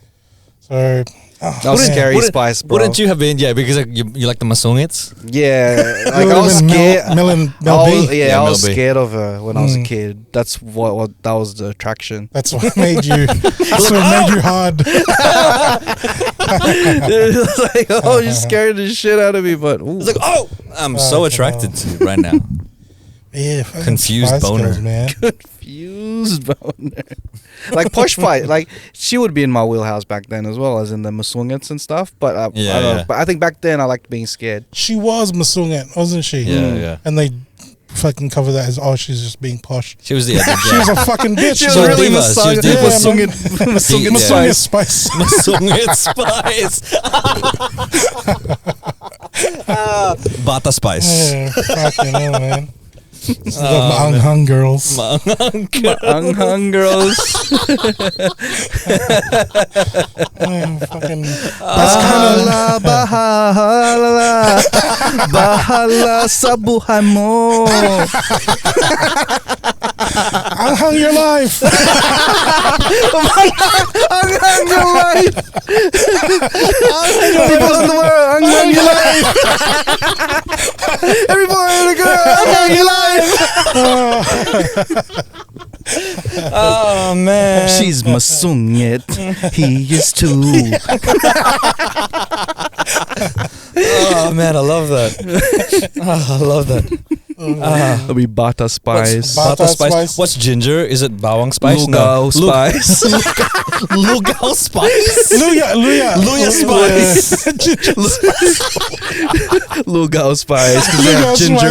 So That was scary Spice, bro. Wouldn't you have been? Yeah, because you like the masungits. Yeah, like I was scared. Mel B. I was Mel B. scared of her when I was a kid. That's what that was the attraction. That's what made you. That's what made you hard. It was like, oh, you scared the shit out of me, but ooh. It's like, oh, I'm so attracted to you right now. Yeah, Confused Spice boner. Girls, man. Confused boner. Like Posh Spice, like she would be in my wheelhouse back then as well as in the Masungits and stuff. But I don't know. But I think back then I liked being scared. She was Masungat, wasn't she? Yeah. And they fucking cover that as she's just being posh. She was the She was a fucking bitch. She was So really diva, she was diva. Masungit Masungit Spice. Spice. Masungit Spice. Bata Spice. Yeah, fucking hell, man. This is the Anghang girls. Anghang girls. Fucking Bahala, bahala, bahala sa buhay mo. Anghang your life. Anghang your life. People in the world, anghang your life. Every boy and a girl, anghang your life. Oh man, She's Masungit. He is too. Oh man, I love that. I love that. It'll be Bata Spice. Bata Spice. What's ginger? Is it bawang spice? Lugao Spice. Lugao spice. Luya Spice. Lugao Spice. 'Cause they have ginger.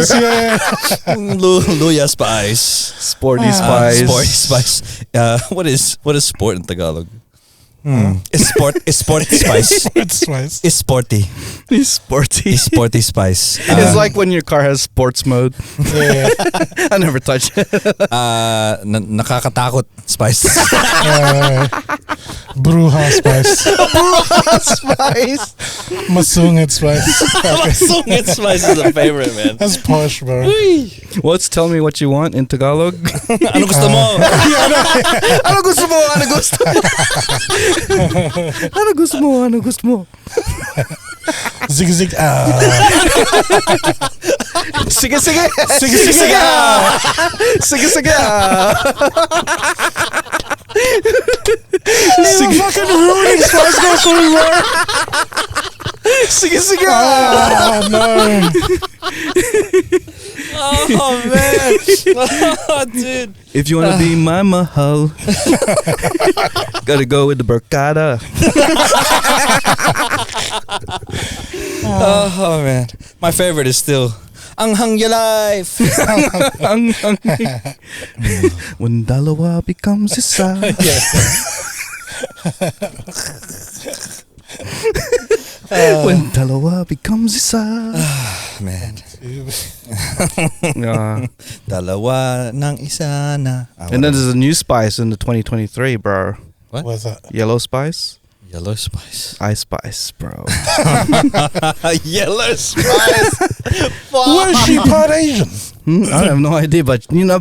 Luya spice. Sporty Spice. Sporty spice. What is sport in Tagalog? It's sporty spice. It's Spice. It's sporty. He's sporty. It's sporty spice. It's like when your car has sports mode. Yeah. I never touch it. Nakakatakot spice. Bruja Spice. Spice. Masungit Spice. Masungit spice is a favorite, man. That's posh, bro. What's tell me what you want in Tagalog? Ano gusto mo? Ano gusto mo? Ano gusto mo? Ano gusto mo? Ano gusto mo? Zig zig. Sige, sige. Sige sige. Sige, sige. You're fucking ruining Spice Girls for me, bro. Sige, sige. Oh no. Oh man, oh, dude. If you want to be my mahal, gotta go with the Burkada. Oh man, my favorite is still Anghang your life. When dalawa becomes isa. When dalawa becomes isa. Man, Yeah. dalawa ng isa na. And then there's a new spice in the 2023, bro. What's that? Yellow spice. Yellow spice. Ice spice, bro. Yellow spice. Was she part Asian? I have no idea, but you know,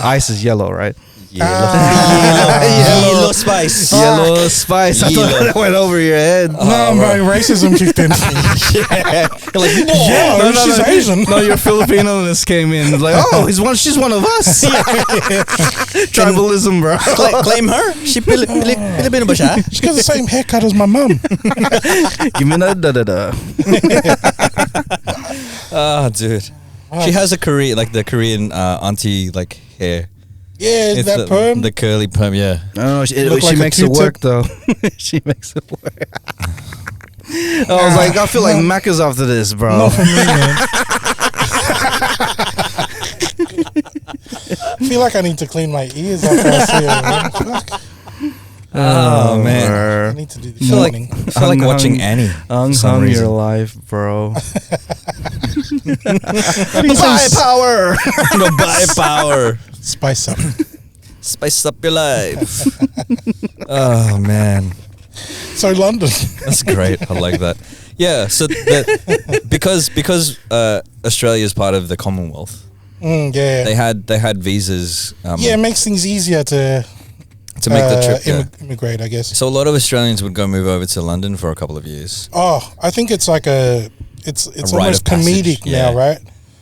ice is yellow, right? Yellow spice. Yellow spice. I thought that went over your head. No, my racism kicked in. Yeah. You're like, Yeah, she's Asian. No, your Filipino-ness came in. Like, oh, she's one of us. Tribalism, bro. claim her. She Filipino ba siya? She got the same haircut as my mum. Give me that da-da-da. Oh, dude. She has a Korean, like the Korean auntie, like hair. Yeah, It's that perm. the curly perm, yeah. I don't know. She Look like a makes it Q-tip. work, though. She makes it work. I was like, I feel like Macca's after this, bro. Not for me, man. I feel like I need to clean my ears after I see it. Man. Fuck. Oh, man. I need to do the I feel like, cleaning. I feel like watching Annie. for some Anghang your reason. life, bro. Buy power. Buy power. Spice up. Spice up your life. Oh man, So London. that's great. I like that. Yeah. So because Australia is part of the Commonwealth, Yeah. they had visas. Yeah, it makes things easier to make the trip. Yeah. immigrate, I guess. So a lot of Australians would go move over to London for a couple of years. Oh, I think it's like it's A rite almost of passage, comedic yeah. now, right?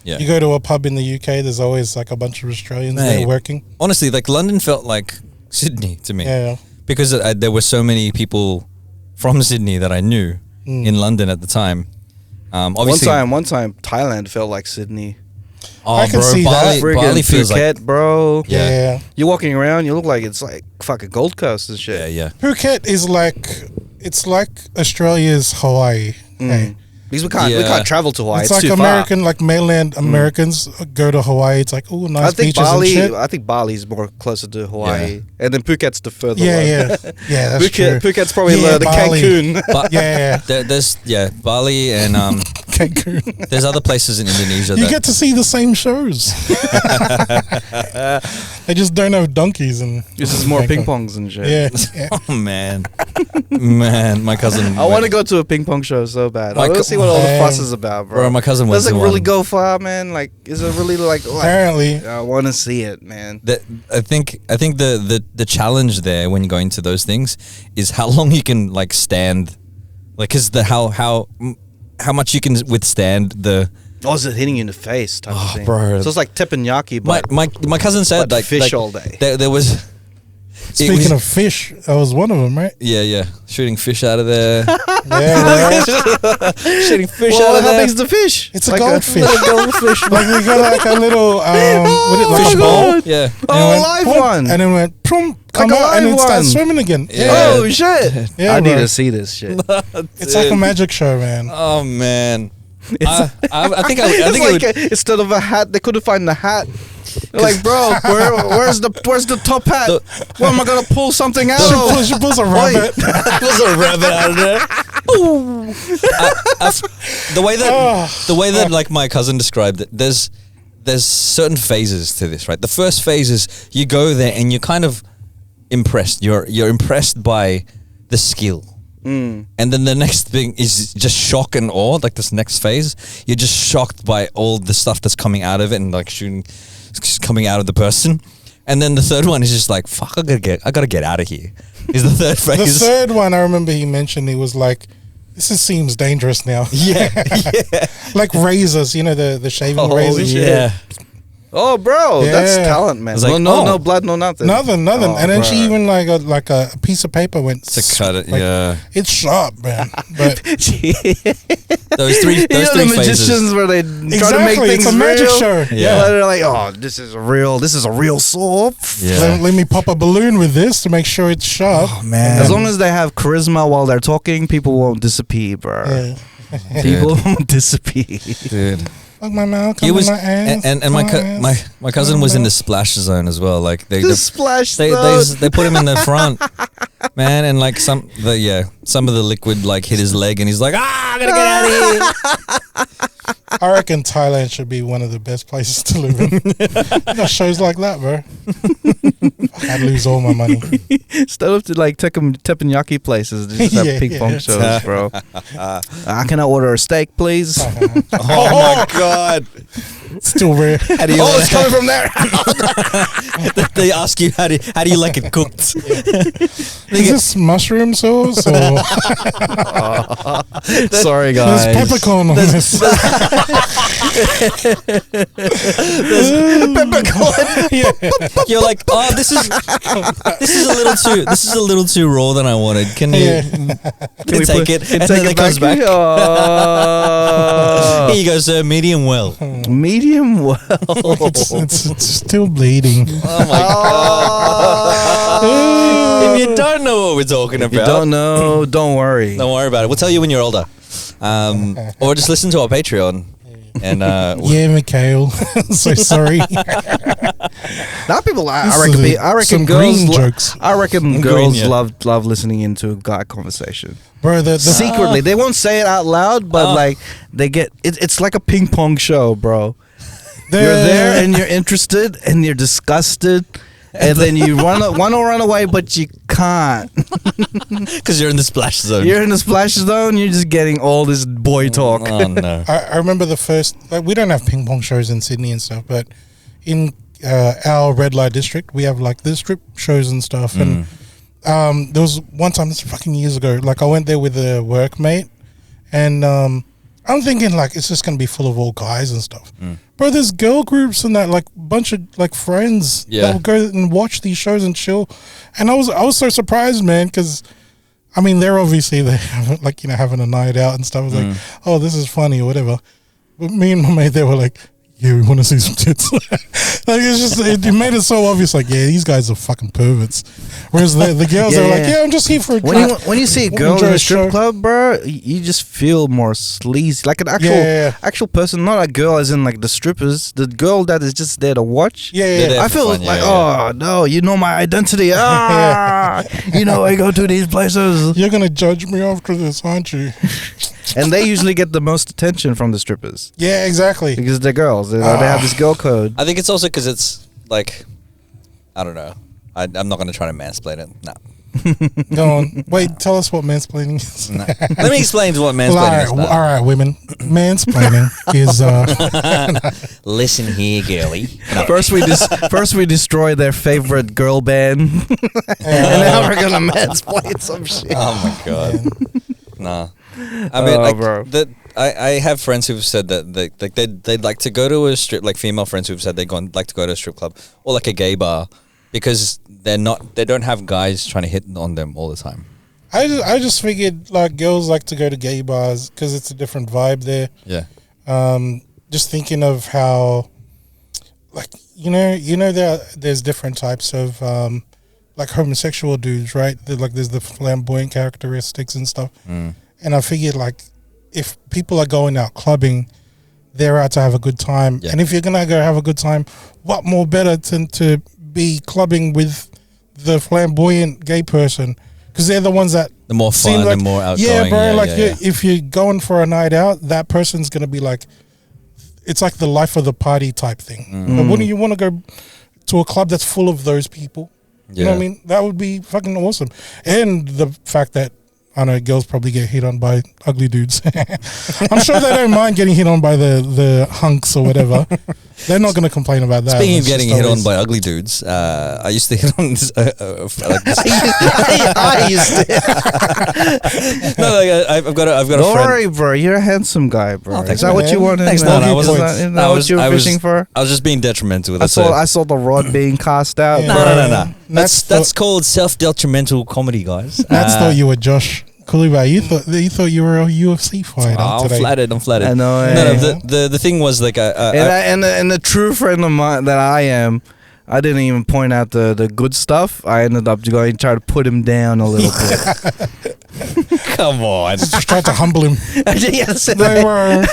Yeah. You go to a pub in the UK, there's always like a bunch of Australians there Mate. working. Honestly, like London felt like Sydney to me. Yeah. Because there were so many people from Sydney that I knew in London at the time. Obviously, One time, Thailand felt like Sydney. oh, I can bro, see that. Bali feels Phuket, like bro. Yeah. Yeah. You're walking around, you look like it's like fucking Gold Coast and shit. yeah. Phuket is it's like Australia's Hawaii. Hey. Because we Yeah. can't travel to Hawaii. It's It's like too American, like mainland Americans go to Hawaii. It's like, oh, far. nice I think beaches and shit. I think Bali's more closer to Hawaii, and then Phuket's the further. Yeah, one. yeah, that's true. Phuket's probably Yeah, the Bali. Cancun. But Yeah, there's Bali and Cancun. there's other places in Indonesia. You that, get to see the same shows. They just don't have donkeys and. This is more ping pongs and shit. Yeah, oh man, my cousin. I want to go to a ping pong show so bad. I My want to co- see what all the Man. fuss is about, bro. Bro, my cousin went Does it to really one. go far, man? Like, is it really like? apparently. I want to see it, man. I think the challenge there when you go into those things is how long you can like stand, like is the how much you can withstand the. Oh, is it hitting you in the face type of thing? bro. So it's like teppanyaki, but My cousin said but like fish like, all day. There was. Speaking of fish, that was one of them, right? Yeah, shooting fish out of there. Yeah, Shooting fish well, out of how there. big's the fish? It's a like goldfish. little goldfish. like we got like a little what it, like my a bowl. God. Yeah. And it Oh, a went, live "Pum," one. and then went prum, come a out, and live it starts one. swimming again. Yeah. Oh shit! Yeah, I need bro. to see this shit. It's like a magic show, man. Oh man. I think I It's think it like would. instead of a hat, they couldn't find the hat. They're like, bro, where's the top hat? Where am I gonna pull something out? She pulls a rabbit. There's a rabbit out of there. The way that like my cousin described it, there's certain phases to this, right? The first phase is you go there and you're kind of impressed. You're impressed by the skill. And then the next thing is just shock and awe. Like this next phase, you're just shocked by all the stuff that's coming out of it and like coming out of the person. And then the third one is just like, fuck, I gotta get out of here. Is the third The phase. third one, I remember he mentioned, he was like, seems dangerous now. Yeah. Like razors, you know, the shaving Oh, razors. Yeah. Oh, bro, that's Yeah. talent, man. It's like, no blood, no nothing. Nothing. Oh, And then she bro. even like a piece of paper went To cut it, like, yeah. It's sharp, man. But Those three You know the phases. magicians where they try to make exactly, things it's a magic real? show. Yeah. They're like, oh, this is a real sword. Yeah. Let me pop a balloon with this to make sure it's sharp. Oh man. As long as they have charisma while they're talking, people won't disappear, bro. Yeah. People won't disappear. Dude. Fuck my mouth, He come was, in my ass. and come my on ass. my cousin come was in on. the splash zone as well. Like they The splash they zone. they put him in the front, man, and like some of the liquid like hit his leg, and he's like, I gotta get out of here. I reckon Thailand should be one of the best places to live in. You got shows like that, bro. I'd lose all my money. Instead of to like teppanyaki places, they just have Yeah, ping pong yeah. shows, bro. Can I order a steak, please? Oh my god! Still rare. How do you Oh, it's coming from there. they ask you how do you like it cooked? Is this mushroom sauce or Sorry, there's guys. peppercorn on this? Yeah. You're like, oh, this is a little too raw than I wanted. Can you Yeah. can take it? And then it comes back. Oh. Here you go, sir. Medium well. Medium well. It's still bleeding. Oh my god! If you don't know what we're talking If about, you don't know, don't worry. don't worry about it. We'll tell you when you're older, or just listen to our Patreon. And Yeah, Mikhail. So sorry. Now people, I This reckon, is I reckon some girls, green jokes. I reckon Green, girls yeah. love listening into guy conversation. Bro, the Secretly, they won't say it out loud, but like they get it's like a ping pong show, bro. You're there and you're interested and you're disgusted. And then you want to run away, but you can't. because you're in the splash zone. You're in the splash zone. You're just getting all this boy talk. Oh no. I remember the first, like, we don't have ping pong shows in Sydney and stuff, but in our red light district, we have like the strip shows and stuff. And there was one time, this fucking years ago, like I went there with a workmate, and I'm thinking like it's just gonna be full of all guys and stuff. Bro, there's girl groups and that, like bunch of like friends that will go and watch these shows and chill. And I was so surprised, man, because I mean they're obviously like, you know, having a night out and stuff. I was like, oh, this is funny or whatever. But me and my mate, they were like, yeah, we want to see some tits. Like it's just it made it so obvious. Like, yeah, these guys are fucking perverts. Whereas the girls are like, yeah, I'm just here for a drink. When you see a girl in a strip club, bro, you just feel more sleazy, like an actual person, not a girl as in like the strippers. The girl that is just there to watch. Yeah. I feel fun, like, oh no, you know my identity. You know I go to these places. You're gonna judge me after this, aren't you? And they usually get the most attention from the strippers Yeah, exactly. because they're girls. They have this girl code. I think it's also because it's like, I don't know. I'm not going to try to mansplain it. No. Go on. Wait, tell us what mansplaining is. No. Let me explain what mansplaining is. All right, women. Mansplaining is Listen here, girly. No. First we destroy their favorite girl band, and now we're gonna mansplain some shit. Oh my god. Nah. I mean, like, bro. I have friends who've said that they'd like to go to a strip, like female friends who've said they'd like to go to a strip club or like a gay bar because they don't have guys trying to hit on them all the time. I just figured like girls like to go to gay bars because it's a different vibe there. Yeah. Just thinking of how, like, you know there's different types of like homosexual dudes, right? Like there's the flamboyant characteristics and stuff. And I figured like if people are going out clubbing, they're out to have a good time. Yeah. And if you're gonna go have a good time, what more better than to be clubbing with the flamboyant gay person? Because they're the ones that The more seem fun, like, the more outgoing. yeah, bro. Like yeah. if you're going for a night out, that person's gonna be like, it's like the life of the party type thing. But wouldn't you want to go to a club that's full of those people? You know what I mean? That would be fucking awesome. And the fact that, I know girls probably get hit on by ugly dudes. I'm sure they don't mind getting hit on by the hunks or whatever. They're not going to complain about that. Speaking of That's getting just hit on always- by ugly dudes, I used to hit on this. Like this. I used to. No, like I've got a Don't friend. worry, bro. You're a handsome guy, bro. Oh, Is thanks, that what you man. wanted? Thanks, Is man. that I wasn't- what you were fishing for? I was just being detrimental. I saw the rod being cast out. Yeah. bro. No. That's called self-detrimental comedy, guys. Nats thought you were Josh Kuliba. You thought you were a UFC fighter I'm today. flattered. I know. No, eh? the thing was like And the true friend of mine that I am, I didn't even point out the good stuff. I ended up going to try to put him down a little bit. come on. Just tried to humble him. Yes, They were.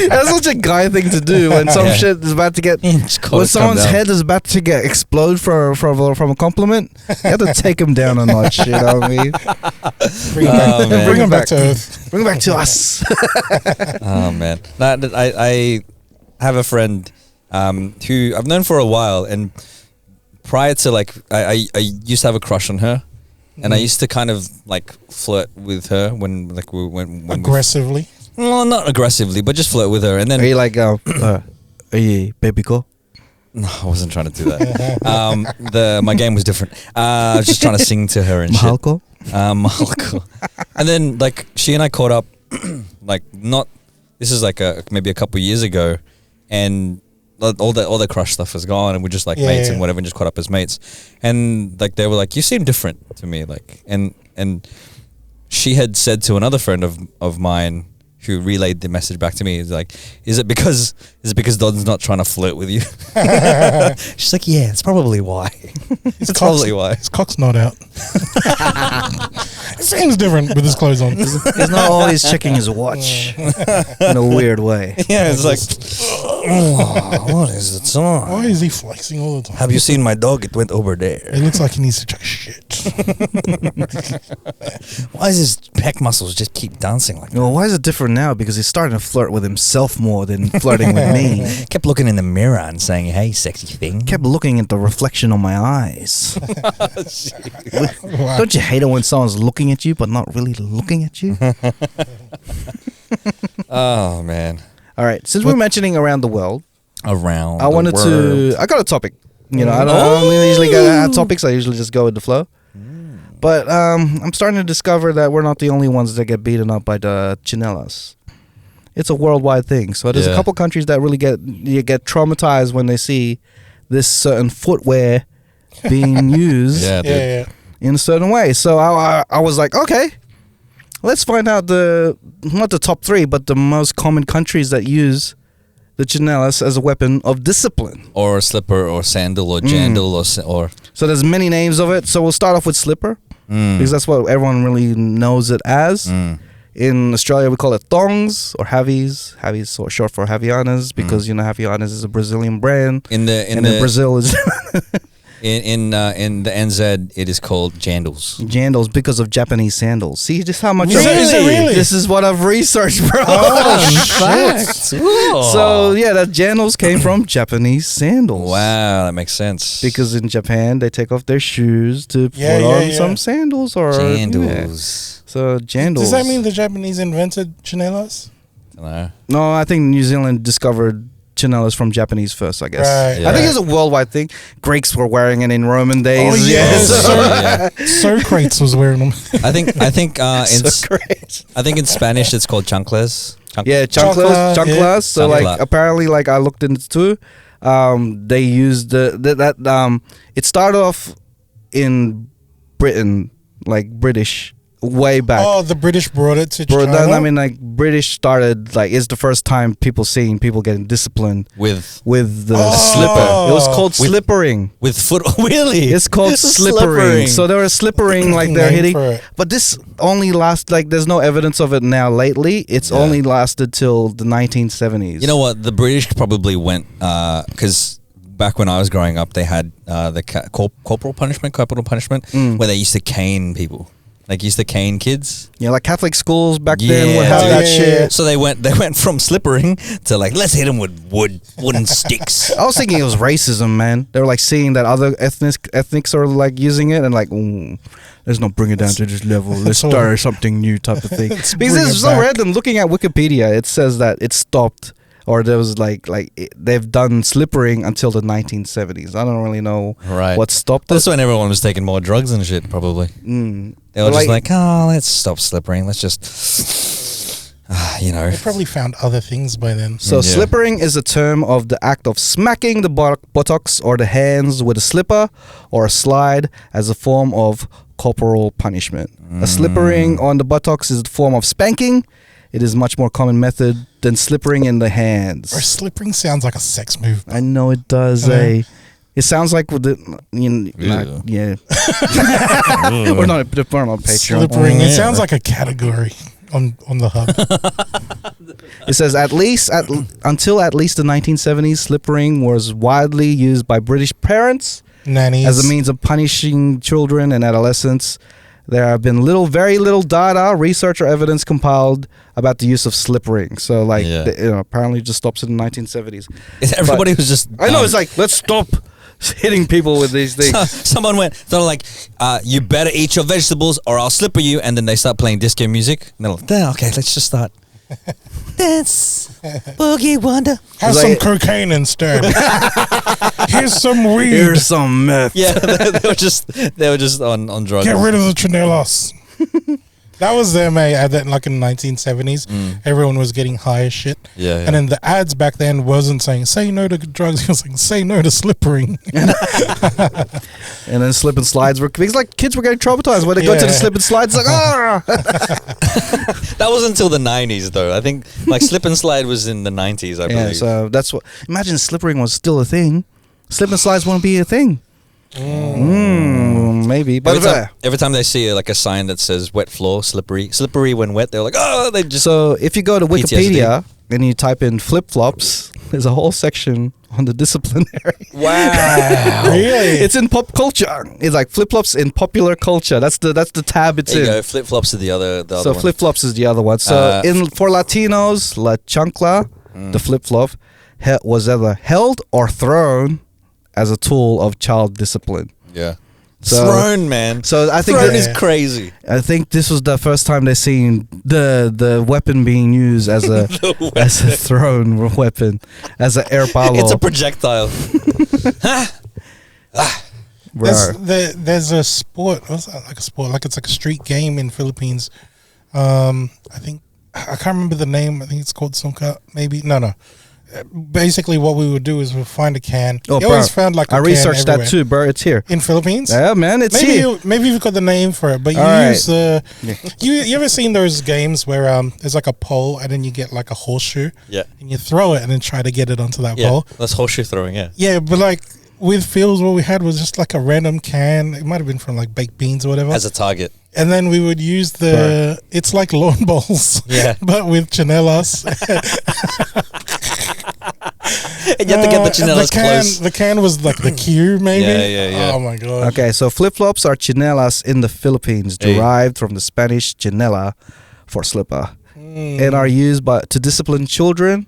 that's such a guy thing to do when some shit is about to get when someone's head is about to get explode from a compliment. You have to take him down a notch. You know what I mean? Bring him back to earth. Bring him back to us. Oh man, no, I have a friend who I've known for a while, and prior to like I used to have a crush on her, and I used to kind of like flirt with her when Aggressively. well, not aggressively, but just flirt with her, and then Are you like, are you baby girl? no, I wasn't trying to do that. My game was different. I was just trying to sing to her and shit. Mahalko? Mahalko. And then like she and I caught up, like not. This is like maybe a couple years ago, and all the crush stuff is gone, and we're just like mates and whatever, and just caught up as mates. And like they were like, "You seem different to me," like, and she had said to another friend of mine who relayed the message back to me, is like, is it because Don's not trying to flirt with you? She's like, yeah, it's probably why. It's probably why. His cock's not out. It seems different with his clothes on. He's not always checking his watch in a weird way. Yeah, it's like, oh, what is it on? Why is he flexing all the time? Have you seen my dog? It went over there. It looks like he needs to check shit. Why does his pec muscles just keep dancing like that? Well, why is it different now? Because he's starting to flirt with himself more than flirting with me. Kept looking in the mirror and saying, "Hey, sexy thing." Kept looking at the reflection on my eyes. Wow. Don't you hate it when someone's looking at you but not really looking at you? Oh man, All right, since we're mentioning around the world, around. I wanted to. I got a topic. You know, I don't usually have topics. I usually just go with the flow. But I'm starting to discover that we're not the only ones that get beaten up by the chinelas. It's a worldwide thing. So there's a couple countries that really get traumatized when they see this certain footwear being used in a certain way. So I was like, okay, let's find out not the top 3, but the most common countries that use the chinelas as a weapon of discipline. Or a slipper or sandal or jandal or... So there's many names of it. So we'll start off with slipper because that's what everyone really knows it as. In Australia, we call it thongs or havies. Havies or short for Havaianas because, you know, Havaianas is a Brazilian brand. In Brazil is... In the NZ, it is called jandals. Jandals because of Japanese sandals. See just how much Really? This is what I've researched, bro. So yeah, that jandals came from Japanese sandals. Wow, that makes sense. Because in Japan they take off their shoes to put on some sandals or jandals. So jandals. Does that mean the Japanese invented chinelas? No. No, I think New Zealand discovered chinelas from Japanese first, I guess. Right. I think it's a worldwide thing. Greeks were wearing it in Roman days. Oh, yeah. Socrates was wearing them. I think Socrates. I think in Spanish it's called chanclas. Chanclas. Yeah. So like apparently, like I looked into too, they used it started off in Britain, like British, way back. Oh, the British brought it to China? I mean, like British started, like it's the first time people getting disciplined with the slipper. It was called slippering. With foot. Really? It's called slippering. So they were slippering, like they're hitting. For it. But this only lasts, like there's no evidence of it now lately. It's only lasted till the 1970s. You know what? The British probably went because back when I was growing up, they had the capital punishment, where they used to cane people. Like used to cane kids. Yeah, like Catholic schools back then would have that shit. So they went from slippering to like, let's hit them with wooden sticks. I was thinking it was racism, man. They were like seeing that other ethnics are like using it and like, let's not bring it down to this level. Let's start something new type of thing. Because it's so random. Looking at Wikipedia, it says that it stopped, or there was they've done slippering until the 1970s. I don't really know what stopped it. That's when everyone was taking more drugs and shit, probably. They were just like, oh, let's stop slippering. Let's just, They probably found other things by then. So slippering is a term of the act of smacking the buttocks or the hands with a slipper or a slide as a form of corporal punishment. A slippering on the buttocks is a form of spanking. It is a much more common method than slippering in the hands. Or slippering sounds like a sex move. I know it does. It sounds like with the we're not on Patreon. Slippering. It sounds like a category on the hub. It says until at least the 1970s, slippering was widely used by British parents, nannies, as a means of punishing children and adolescents. There have been very little data, research, or evidence compiled about the use of slippering. So, apparently, it just stops in the 1970s. Everybody was just. I know it's like, let's stop hitting people with these things. Someone went, they're like, you better eat your vegetables or I'll slipper you. And then they start playing disco music. And they're like, okay, let's just start. Dance, boogie wonder. Have some cocaine instead. Here's some weed. Here's some meth. Yeah, they were just on drugs. Get rid of the chinelas. That was them, like in the 1970s. Everyone was getting high as shit. Yeah. And then the ads back then wasn't saying, say no to drugs. It was saying, say no to slippering. And then slip and slides were, because like kids were getting traumatized when they go to the slip and slides, like, That was until the 90s, though. I think like slip and slide was in the 90s, I believe. Yeah, so that's what, imagine slippering was still a thing. Slip and slides won't be a thing. Maybe, but Every time they see like a sign that says "wet floor, slippery when wet," they're like, "Oh!" They just so if you go to PTSD. Wikipedia and you type in flip flops, there's a whole section on the disciplinary. wow. Really? It's in pop culture. It's like flip flops in popular culture. That's the tab it's There you in. go. Flip flops are the other So one. flip flops is the other one. So for Latinos, la chancla, the flip flop, was either held or thrown as a tool of child discipline. Yeah. So- Thrown, man. So I think Thrown that- is crazy. I think this was the first time they seen the weapon being used as a as a thrown weapon, as an air palo. It's a projectile. Bro. There's a sport. What's that? Like a sport? Like it's like a street game in Philippines. I think I can't remember the name. I think it's called Sungka. Maybe no. Basically, what we would do is we'll find a can. Oh, You bro, always found like a I can researched that everywhere. too, bro. It's here. In Philippines. Yeah, man, it's here. Maybe you've got the name for it, but you All right. use you ever seen those games where there's like a pole and then you get like a horseshoe Yeah. and you throw it and then try to get it onto that Yeah. pole. That's horseshoe throwing. Yeah. Yeah, but like with Phil's, what we had was just like a random can. It might have been from like baked beans or whatever. As a target. And then we would use it's like lawn bowls, Yeah. but with chanelas. And you have to get the chanelas close. The can was like the cue, maybe. Yeah. Oh my god. Okay, so flip-flops are chinelas in the Philippines, Hey. derived from the Spanish chinela for slipper, and are used to discipline children,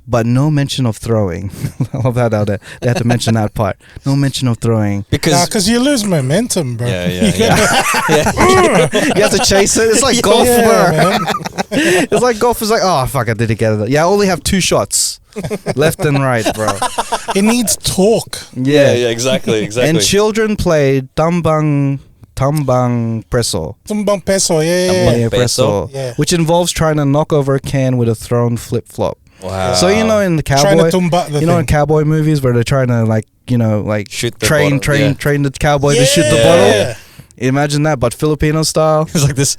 but no mention of throwing. I love how they had to mention that part. No mention of throwing. Because you lose momentum, bro. Yeah. You have to chase it. It's like golf, Yeah, bro. man. It's like golf is like, oh, fuck, I didn't get it. Yeah, I only have 2 shots, left and right, bro. It needs torque. Yeah, exactly. And children played tambang preso. Tumbang peso, yeah. Tumbang peso? Yeah. Which involves trying to knock over a can with a thrown flip-flop. Wow. So in the Trying cowboy, to tumba the in thing. cowboy movies where they're trying to Shoot the train bottle, yeah. the cowboy to shoot the Yeah. bottle. Imagine that, but Filipino style. It's like this.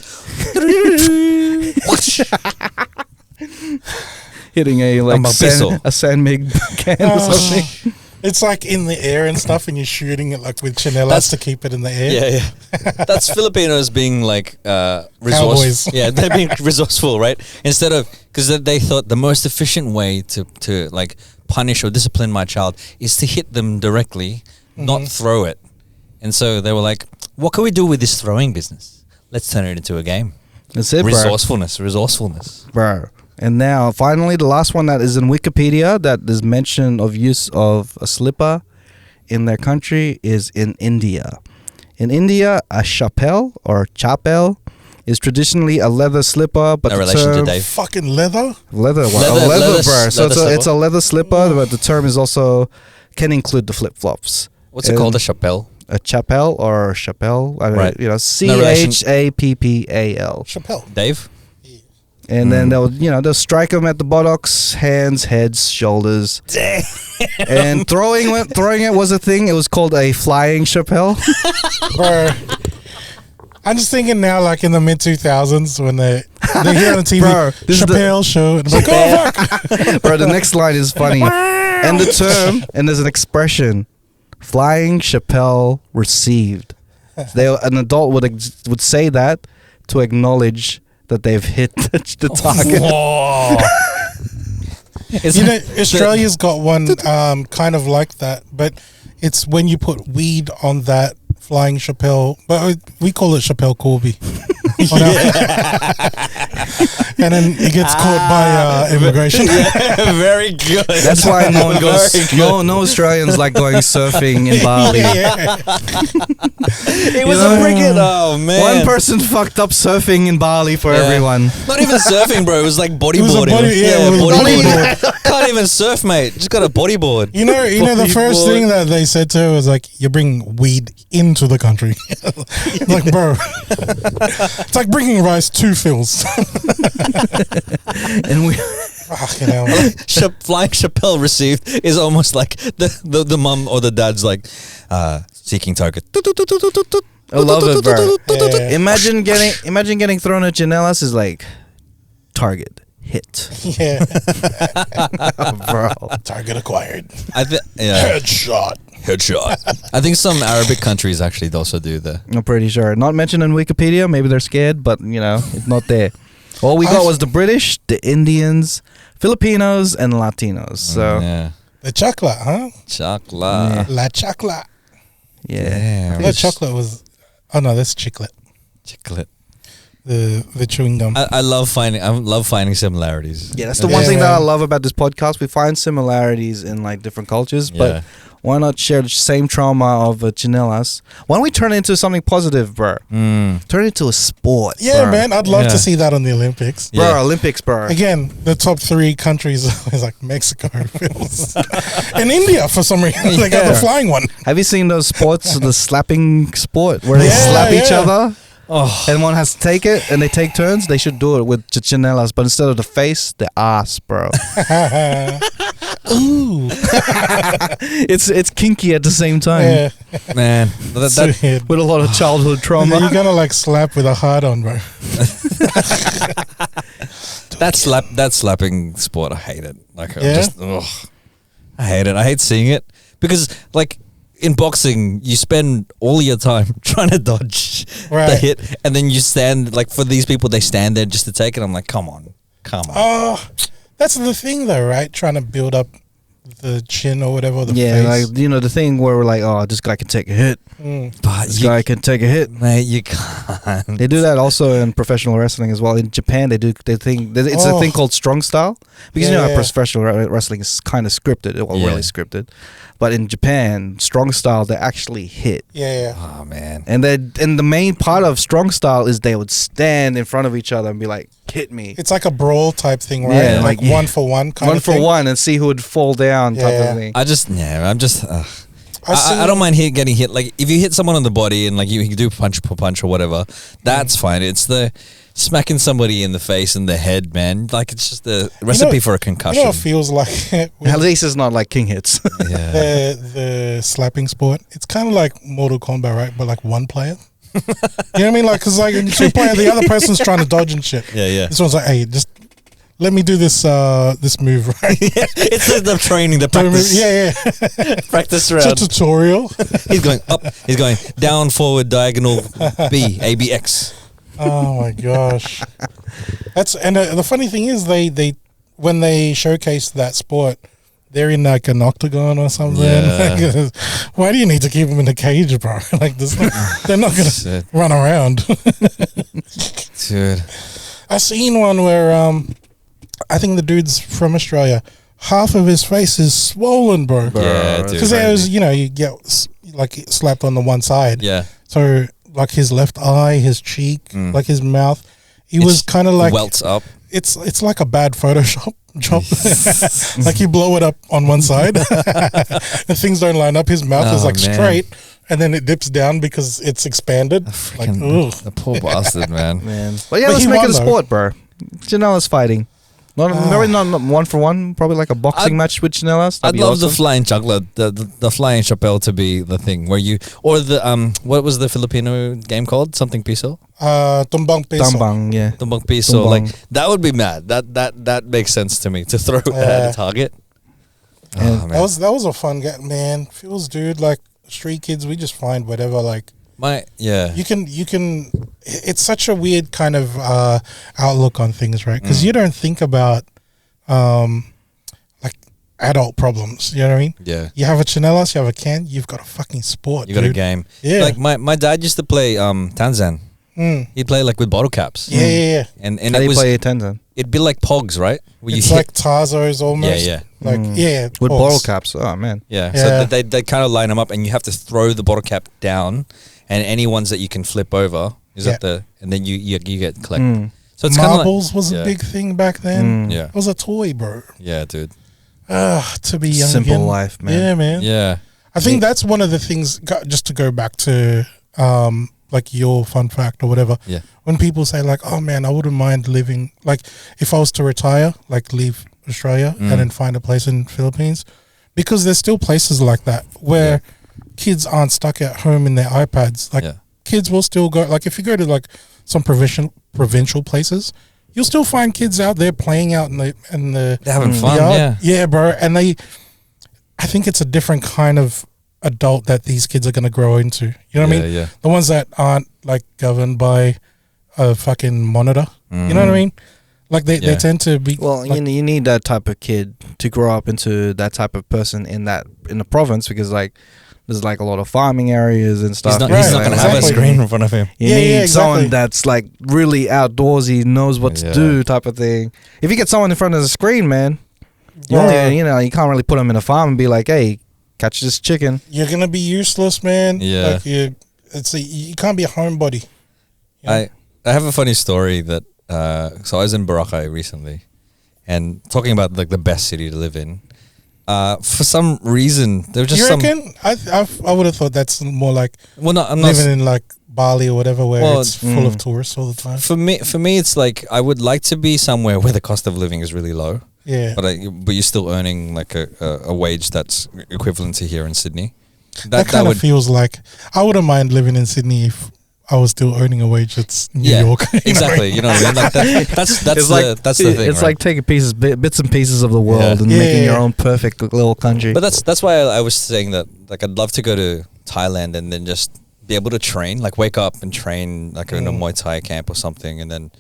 Hitting a Tambang peso. sandmig can or something. It's like in the air and stuff, and you're shooting it like with chanelas to keep it in the air. Yeah. That's Filipinos being like Cowboys. resourceful. Yeah, they're being resourceful, right? Instead of because they thought the most efficient way to like punish or discipline my child is to hit them directly, not throw it. And so they were like, "What can we do with this throwing business? Let's turn it into a game." That's it, bro. Resourcefulness. Bro. And now, finally, the last one that is in Wikipedia that is mention of use of a slipper in their country is in India. In India, a chapel or chapel is traditionally a leather slipper, but No the relation to term Dave. Fucking leather. leather, Leather bro. So slipper. it's a leather slipper, but the term is also can include the flip flops. What's it called? A chapelle? A chapel or chapel? I mean, Right. you know, No relation- CHAPPAL. Chappelle. Dave? And then they'll strike them at the buttocks, hands, heads, shoulders. And throwing it was a thing. It was called a flying chapelle. Bro. I'm just thinking now, like in the mid 2000s when they hear on the TV, Bro, this is the- Chappelle show, and I'm like, oh fuck. Bro, the next line is funny. And the term, and there's an expression, flying chapelle received. An adult would say that to acknowledge that they've hit the target. You know, Australia's got one kind of like that, but it's when you put weed on that flying Chappelle, but we call it Chappelle Corby. And then he gets caught by immigration. Very good. That's why no one goes. No Australians like going surfing in Bali. It was a freaking oh man. One person fucked up surfing in Bali for everyone. Not even surfing, bro. It was like bodyboarding. it was bodyboarding. Can't even surf, mate. Just got a bodyboard. You know, the first thing that they said to her was like, "You bring weed into the country." Like, bro, it's like bringing rice to Phil's. And we Fucking hell. Flying Chappelle received is almost like the mum or the dad's like seeking target. I love it, bro. Yeah. Imagine getting thrown at Janelas is like target hit, Yeah. bro. Target acquired. Yeah. Headshot. Headshot. I think some Arabic countries actually also do the. I'm pretty sure. Not mentioned in Wikipedia. Maybe they're scared, but it's not there. All we got was the British, the Indians, Filipinos, and Latinos. So yeah. The chocolate, huh? Chocolate. La chocolate. yeah. The chocolate was. Oh no, that's chiclet. Chocolate. The chewing gum. I love finding similarities. Yeah, that's the one thing that I love about this podcast. We find similarities in like different cultures, but why not share the same trauma of chinelas? Why don't we turn it into something positive, bro? Turn it into a sport. Yeah, bro. man, I'd love to see that on the Olympics. Bro, Yeah. Olympics, bro. Again, the top 3 countries is like Mexico, and India for some reason. They got the flying one. Have you seen those sports, the slapping sport, where they Yeah, slap each yeah. other? Oh, And one has to take it, and they take turns. They should do it with chinelas, but instead of the face, the ass, bro. Ooh, it's kinky at the same time, yeah. man. That, Weird. with a lot of childhood trauma. You're gonna like slap with a hard on, bro. that slapping sport, I hate it. Like, Yeah? I hate it. I hate seeing it because, like, in boxing, you spend all your time trying to dodge the Right. hit, and then you stand like for these people, they stand there just to take it. I'm like, come on. Oh, that's the thing, though, right? Trying to build up the chin or whatever. The Yeah, face. like the thing where we're like, oh, this guy can take a hit. But This guy can take a hit. mate, you can't. They do that also in professional wrestling as well. In Japan, it's a thing called strong style, because Yeah, yeah. professional wrestling is kind of scripted, Yeah. really scripted. But in Japan, strong style, they actually hit. Yeah. Oh man. And the main part of strong style is they would stand in front of each other and be like, hit me. It's like a brawl type thing, right? Yeah, like like- one for one kind One of for thing. one, and see who would fall down type Yeah. of thing. I'm just. seen- I don't mind getting hit. Like if you hit someone on the body and like you do punch per punch or whatever, that's fine. It's the smacking somebody in the face and the head, man. Like it's just the recipe for a You concussion. know, it feels like with At least it's not like king hits. yeah. the slapping sport. It's kind of like Mortal Kombat, right? But like one player. You know what I mean? Like, cause like in 2 player, the other person's trying to dodge and shit. Yeah. This one's like, hey, just let me do this this move, right? It's the training, the practice. Yeah. Practice It's a round. tutorial. He's going up. He's going down, forward, diagonal, B, A, B, X. Oh my gosh. The funny thing is they when they showcase that sport, they're in like an octagon or something. Yeah. Like, why do you need to keep them in a cage, bro? Like they're not gonna Shit. run around. Dude. I seen one where I think the dude's from Australia. Half of his face is swollen, bro. Yeah, dude. Because there was, you get like slapped on the one side. Yeah. So like his left eye, his cheek, like his mouth, he was kind of like welts up. it's like a bad Photoshop job. Like you blow it up on one side and things don't line up. His mouth is Oh, like man. straight and then it dips down because it's expanded. Like, ugh. The poor bastard, man. Man. But yeah, But let's he make won, it a though. sport, bro. Janela's fighting. Not one for one, probably like a boxing match with Janela's. I'd love the flying chocolate, the flying chapel to be the thing where you, or the what was the Filipino game called? Something piso? Tumbang peso. Tambang, yeah. Tumbang piso. Tumbang. Like that would be mad. That makes sense to me to throw at a target. Oh, man. That was a fun game, man. Feels, dude, like street kids, we just find whatever. Like you can. It's such a weird kind of outlook on things, right? Because you don't think about like adult problems. You know what I mean? Yeah. You have a chanelas, you have a can, you've got a fucking sport. You got a dude. game. Yeah. Like my dad used to play Tanzan. He'd play like with bottle caps. Yeah. And How do it you was play Tenzan? it'd be like pogs, right? Where It's you like Tarzos almost. Yeah. Like With balls. bottle caps. Oh, man. Yeah. Yeah. So they kind of line them up, and you have to throw the bottle cap down, and any ones that you can flip over is at the, and then you get collect. So it's kind of Marbles was yeah. a big thing back then. Yeah. It was a toy, bro. Yeah, dude. To be young Simple again. life, man. Yeah, man. Yeah. I think that's one of the things, just to go back to like your fun fact or whatever. Yeah. When people say like, oh man, I wouldn't mind living, like if I was to retire, like leave Australia and then find a place in Philippines, because there's still places like that where kids aren't stuck at home in their iPads. Like kids will still go, like if you go to like some provincial places, you'll still find kids out there playing out in the They're having fun, yard. yeah. Yeah, bro. And I think it's a different kind of adult that these kids are gonna grow into. You know what I mean? Yeah. The ones that aren't like governed by a fucking monitor. You know what I mean? Like they tend to be. Well, like, you need that type of kid to grow up into that type of person in the province, because like there's like a lot of farming areas and stuff. He's not going to have a screen in front of him. You need someone that's like really outdoorsy, knows what to do, type of thing. If you get someone in front of the screen, man, you can't really put them in a farm and be like, hey, catch this chicken. You're gonna be useless, man. Yeah. Like you can't be a homebody. You know? I have a funny story that so I was in Boracay recently, and talking about like the best city to live in. For some reason, there was just you reckon? I would have thought that's more like I'm not living in like Bali or whatever, where it's full of tourists all the time. For me, it's like I would like to be somewhere where the cost of living is really low. Yeah, but you're still earning like a wage that's equivalent to here in Sydney. That kind of feels like I wouldn't mind living in Sydney if I was still earning a wage that's New York. Exactly. You know what I mean? Like that's the thing. It's like taking bits and pieces of the world and making your own perfect little country. But that's why I was saying that like I'd love to go to Thailand and then just be able to train, like wake up and train like in a Muay Thai camp or something, and then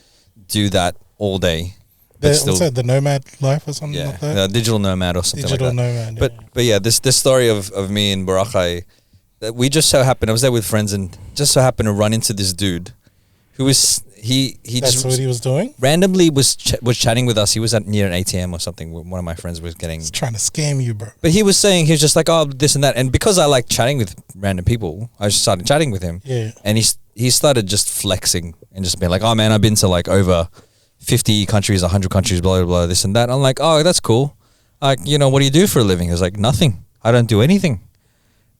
do that all day. What's that, the nomad life or something like that? Digital nomad or something digital like that. Nomad. But yeah, this story of me in Boracay, that we just so happened, I was there with friends and just so happened to run into this dude who was That's just what he was doing? randomly was chatting with us. He was near an ATM or something. One of my friends was getting. He's trying to scam you, bro. But he was saying, he was just like, oh, this and that. And because I like chatting with random people, I just started chatting with him. Yeah. And he started just flexing and just being like, oh man, I've been to like over 50 countries, 100 countries, blah, blah, blah, this and that. I'm like, oh, that's cool. Like, you know, what do you do for a living? He's like, nothing. I don't do anything.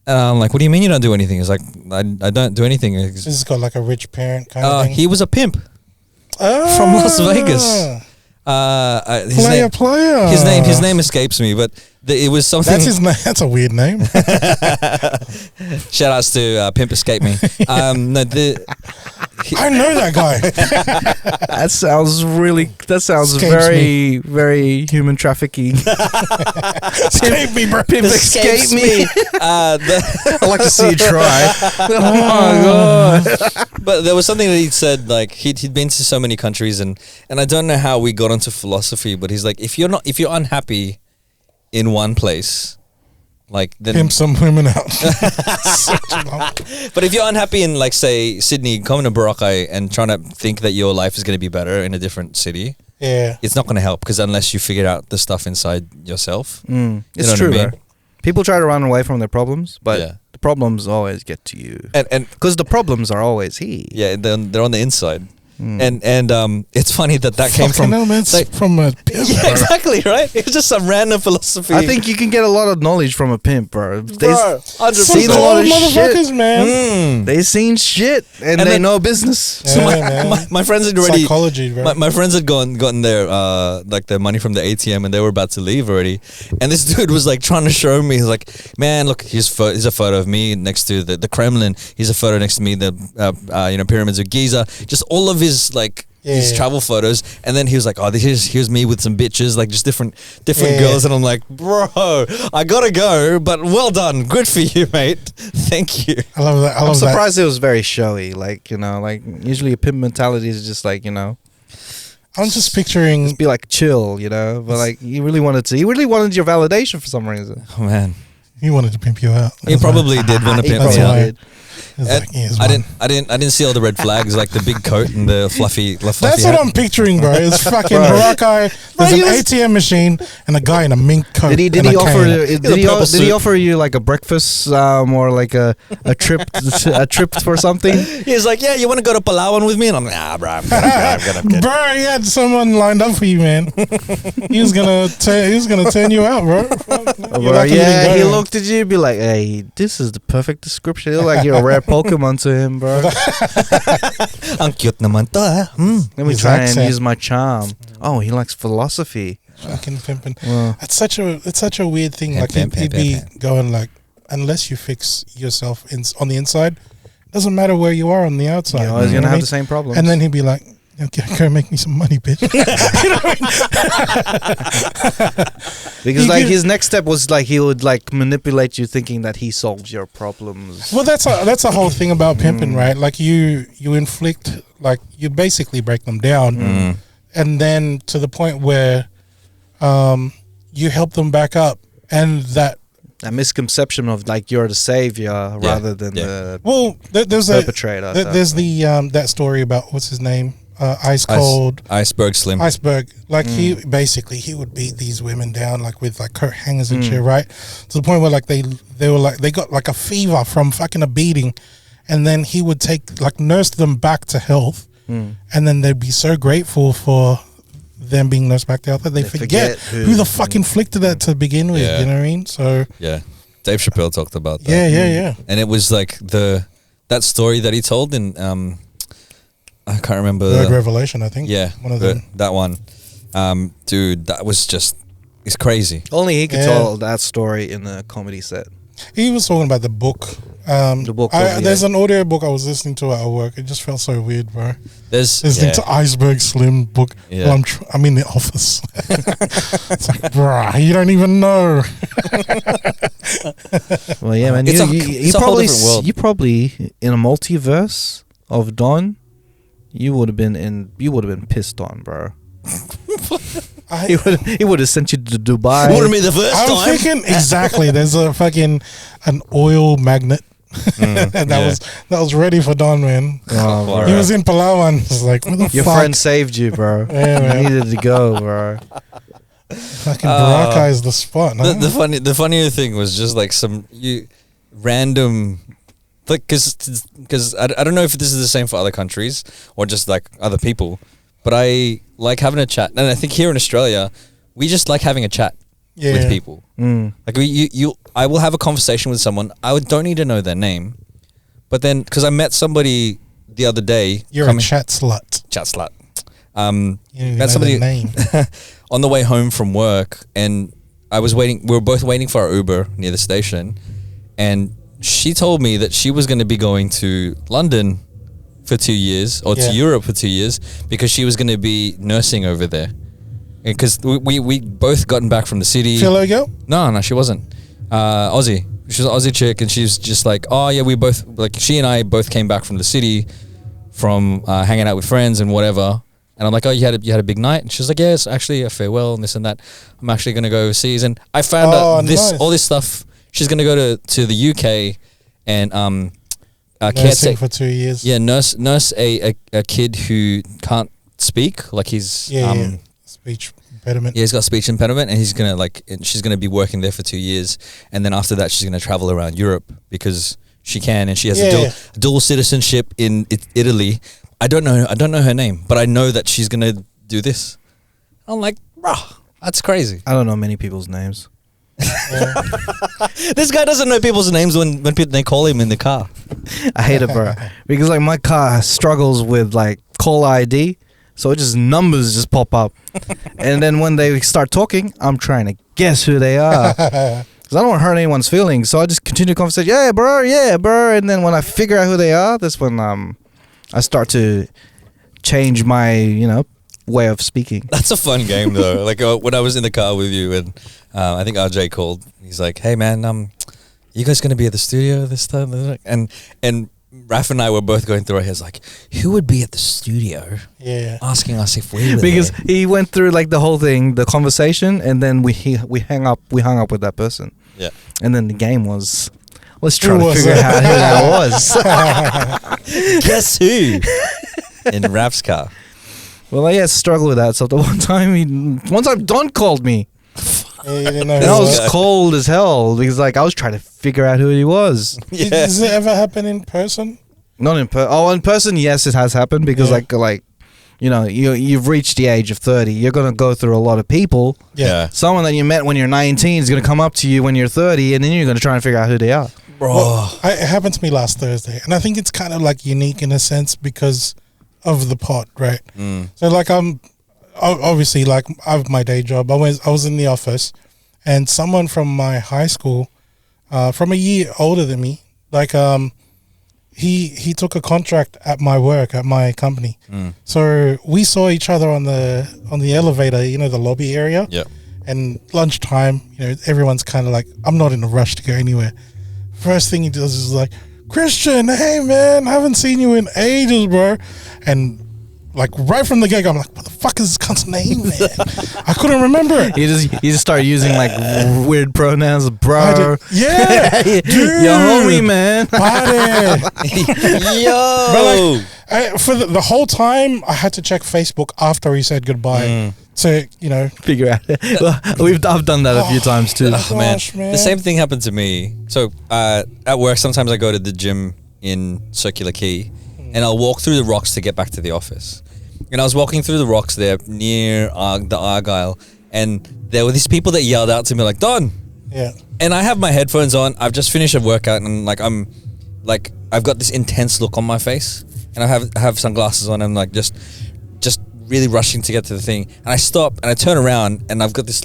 And I'm like, what do you mean you don't do anything? He's like, I don't do anything. He's got like a rich parent kind of thing. He was a pimp from Las Vegas. Player. His name escapes me, but it was something. That's his name. That's a weird name. Shout outs to Pimp Escape Me. I know that guy. That sounds very, very human trafficking. Escape me, bro. Pimp escape me. I'd like to see you try. Oh my god. But there was something that he said, like he'd been to so many countries, and I don't know how we got onto philosophy, but he's like, if you're unhappy in one place, like then pimp some women out. But if you're unhappy in, like, say Sydney, coming to Boracay and trying to think that your life is going to be better in a different city, it's not going to help, because unless you figure out the stuff inside yourself, it's true. Bro. People try to run away from their problems, but the problems always get to you, and because the problems are always here. Yeah, they're on the inside. And it's funny that came from from a pimp. Yeah, exactly, right? It's just some random philosophy. I think you can get a lot of knowledge from a pimp, bro. They've 100%. seen a lot of motherfuckers, shit, man. They've seen shit, and they know business. So my friends had already psychology, bro. My friends had gotten their like their money from the ATM, and they were about to leave already. And this dude was like trying to show me. He's like, man, look, here's a photo of me next to the Kremlin. Here's a photo next to me, the pyramids of Giza. Just all of his his travel photos, and then he was like, oh, here's me with some bitches, like just different girls, and I'm like, bro, I gotta go, but well done, good for you, mate. Thank you. I love that. I'm surprised it was very showy, like, you know, like usually a pimp mentality is just like, you know, I'm just picturing just be like chill, you know, but like he really wanted your validation for some reason. Oh man, he wanted to pimp you out. He probably did want to pimp me out. Like, I didn't see all the red flags, like the big coat and the fluffy That's hat. what I'm picturing, bro. It's fucking Boracay. There's an ATM machine and a guy in a mink coat. Did he offer you like a breakfast or like a trip for something? He's like, yeah, you want to go to Palawan with me? And I'm like, nah, bro, I'm gonna bro, he had someone lined up for you, man. He was gonna turn you out, bro. He looked at you and be like, hey, this is the perfect description. You look like you're a rare Pokemon to him, bro. Ang cute naman to, eh? Let me try and use my charm. Oh, he likes philosophy. Fucking pimping. It's such a weird thing. Like he'd be going like, unless you fix yourself on the inside, doesn't matter where you are on the outside. You're always gonna have the same problem. And then he'd be like, Okay, go make me some money, bitch. Because You like give- his next step was like he would like manipulate you, thinking that he solves your problems. Well, that's a whole thing about pimping, right? Like you inflict, like you basically break them down, and then to the point where you help them back up, and that. A misconception of like you're the savior rather than the Well, there's perpetrator. there's the that story about what's his name, Ice Cold. Iceberg Slim. Iceberg, like he would beat these women down like with like coat hangers and shit, right? To the point where like they got like a fever from fucking a beating, and then he would nurse them back to health, and then they'd be so grateful for them being nursed back to health that they forget who the fuck inflicted that to begin with. Yeah. You know what I mean? So Yeah, Dave Chappelle talked about that. yeah. And it was like that story that he told in I can't remember. Third Revelation, I think. Yeah, one of them. that one. Dude, that was just, it's crazy. Only he could Yeah. tell that story in a comedy set. He was talking about the book. The book was- There's an audio book I was listening to at work. It just felt so weird, bro. There's Listening to Iceberg Slim book. Yeah. While I'm in the office. It's like, bruh, you don't even know. Well, yeah, man. It's You a whole probably different world. you probably in a multiverse of Don, you would have been pissed on, bro. He would have sent you to Dubai. Wouldn't be the first I'm time. thinking exactly. There's a fucking an oil magnet, and that was ready for Don, man. Oh, bro. He was in Palawan. It's like, what the Your fuck? friend saved you, bro. Yeah, man. You needed to go, bro. Fucking Baraka is the spot. No? The funnier thing was just like some random, like, because I don't know if this is the same for other countries or just like other people, but I like having a chat, and I think here in Australia we just like having a chat with people. Like I will have a conversation with someone. I don't need to know their name, but then because I met somebody the other day, You're a chat slut. chat slut. You don't even Met know somebody their name. on the way home from work, and I was waiting. We were both waiting for our Uber near the station, and she told me that she was going to be going to London for 2 years, or to Europe for 2 years, because she was going to be nursing over there. Because we both gotten back from the city. Philo girl? No, she wasn't. Aussie. She was an Aussie chick, and she's just like, oh yeah, we both, like, she and I both came back from the city from hanging out with friends and whatever. And I'm like, oh, you had a big night? And she's like, yeah, it's actually a farewell and this and that. I'm actually going to go overseas. And I found out all this stuff. She's going to go to the UK and Nursing for 2 years. Yeah, nurse a kid who can't speak, like he's speech impediment. Yeah, he's got speech impediment, and she's gonna be working there for 2 years, and then after that she's gonna travel around Europe because she can, and she has a dual citizenship in Italy. I don't know her name, but I know that she's gonna do this. I'm like, bro, that's crazy. I don't know many people's names. This guy doesn't know people's names when they call him in the car. I hate it, bro. Because like my car struggles with like call ID, so it just numbers just pop up, and then when they start talking, I'm trying to guess who they are. Because I don't want to hurt anyone's feelings, so I just continue the conversation. Yeah, bro. And then when I figure out who they are, that's when I start to change my way of speaking. That's a fun game though. Like when I was in the car with you, and I think RJ called. He's like, "Hey man, you guys gonna be at the studio this time?" And Raf and I were both going through our heads like, who would be at the studio? Yeah, asking us if we were Because there? he went through like the whole thing, the conversation, and then we hung up with that person. Yeah. And then the game was, let's try to figure out who that was. Guess who? In Raf's car. Well, I struggled with that. So the one time Don called me. Yeah, you didn't know And who I it was cold as hell because like I was trying to figure out who he was. was. Does it ever happen in person? Not in person. Oh, in person, yes, it has happened because you've reached the age of 30. You're gonna go through a lot of people. Yeah. Someone that you met when you're 19 is gonna come up to you when you're 30, and then you're gonna try and figure out who they are. Bro. Well, it happened to me last Thursday, and I think it's kind of like unique in a sense because of the pod, right? So like I'm obviously like I have my day job. I was in the office, and someone from my high school, from a year older than me, like he took a contract at my work, at my company. So we saw each other on the elevator, you know, the lobby area. Yeah. And lunchtime, you know, everyone's kind of like, I'm not in a rush to go anywhere. First thing he does is like, Christian, hey man, I haven't seen you in ages, bro. And like right from the get go, I'm like, what the fuck is this cunt's name, man? I couldn't remember it. You just start using like weird pronouns, bro. Yeah, dude, Your homie, man. buddy. Yo. But like, for the whole time, I had to check Facebook after he said goodbye to, you know, Figure out. Well, I've done that a few times too. Oh, man. gosh, man. The same thing happened to me. So at work, sometimes I go to the gym in Circular Quay, and I'll walk through the rocks to get back to the office. And I was walking through the rocks there near the Argyle, and there were these people that yelled out to me like, Don! Yeah. And I have my headphones on. I've just finished a workout, and I've got this intense look on my face, and I have sunglasses on, and like just really rushing to get to the thing. And I stop and I turn around, and I've got this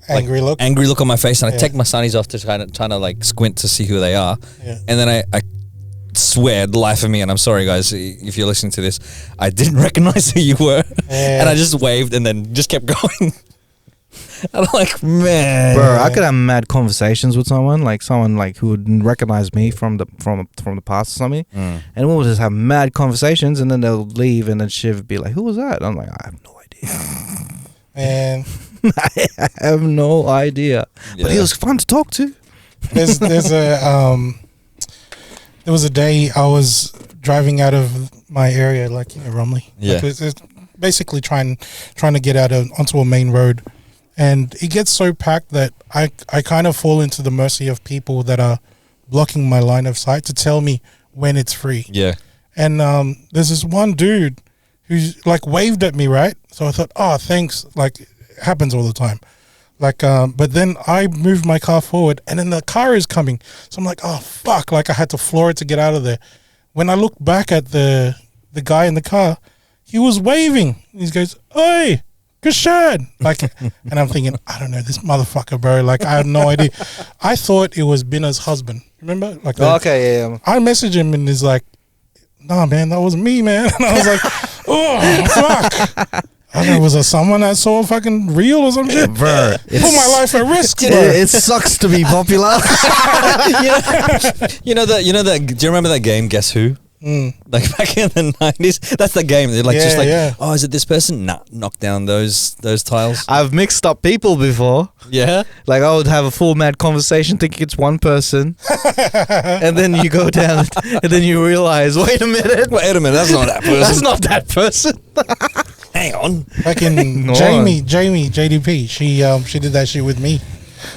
Angry look. angry look on my face, and I take my sunnies off to trying to like squint to see who they are. Yeah. And then I swear the life of me, and I'm sorry guys if you're listening to this, I didn't recognize who you were. And I just waved and then just kept going. And I'm like, man, Bro, I could have mad conversations with someone like who would recognize me from the past or something, and we'll just have mad conversations, and then they'll leave, and then Shiv would be like, "Who was that?" I'm like, "I have no idea." And I have no idea, but he was fun to talk to. there's there was a day I was driving out of my area, like, you know, Rumley. Yeah. Like, it's basically trying to get out onto a main road, and it gets so packed that I kind of fall into the mercy of people that are blocking my line of sight to tell me when it's free. Yeah. And there's this one dude who's like waved at me, right? So I thought, oh, thanks. Like, it happens all the time. Like, but then I moved my car forward, and then the car is coming. So I'm like, oh fuck! Like, I had to floor it to get out of there. When I looked back at the guy in the car, he was waving. He goes, "Oi, Christian!" Like, and I'm thinking, I don't know this motherfucker, bro. Like, I had no idea. I thought it was Binna's husband. Remember? Like, Okay, yeah. I messaged him, and he's like, "Nah, man, that wasn't me, man." And I was like, "Oh fuck." I don't know, was there someone that saw fucking real or some shit? Bro, Put my life at risk, bro. it sucks to be popular. You know that. Do you remember that game? Guess Who? Like back in the 90s. That's the game. They're like, oh, is it this person? Nah, knock down those tiles. I've mixed up people before. Yeah. Like, I would have a full mad conversation thinking it's one person, and then you go down, and then you realize, wait a minute, That's not that person. that's not that person. Hang on. Back in Jamie, JDP, she did that shit with me.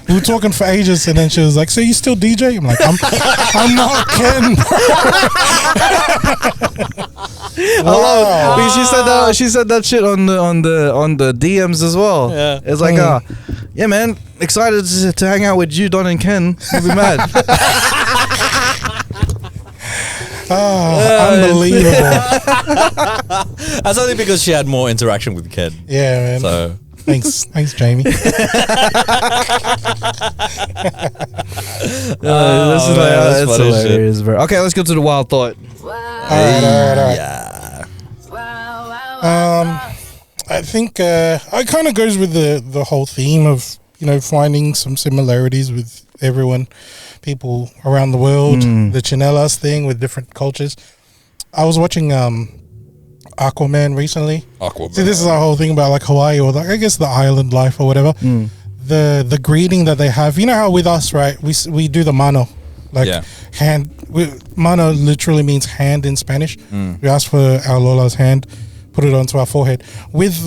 We were talking for ages, and then she was like, "So you still DJ?" I'm like, "I'm not Ken." Wow. Because she said that shit on the DMs as well. Yeah. It's like, yeah, man, excited to hang out with you, Don and Ken. You'll be mad. Unbelievable. That's only because she had more interaction with Ken. Yeah, man. So Thanks, Jamie. This is that's it's funny hilarious, bro. Okay, let's go to the wild thought. All right. yeah. I think it kind of goes with the whole theme of, you know, finding some similarities with everyone, people around the world, the Chinelas thing with different cultures. I was watching Aquaman recently. See, this is our whole thing about like Hawaii, or like, I guess the island life or whatever. The greeting that they have, you know how with us, right? We do the mano, like hand. Mano literally means hand in Spanish. We ask for our Lola's hand, put it onto our forehead. It's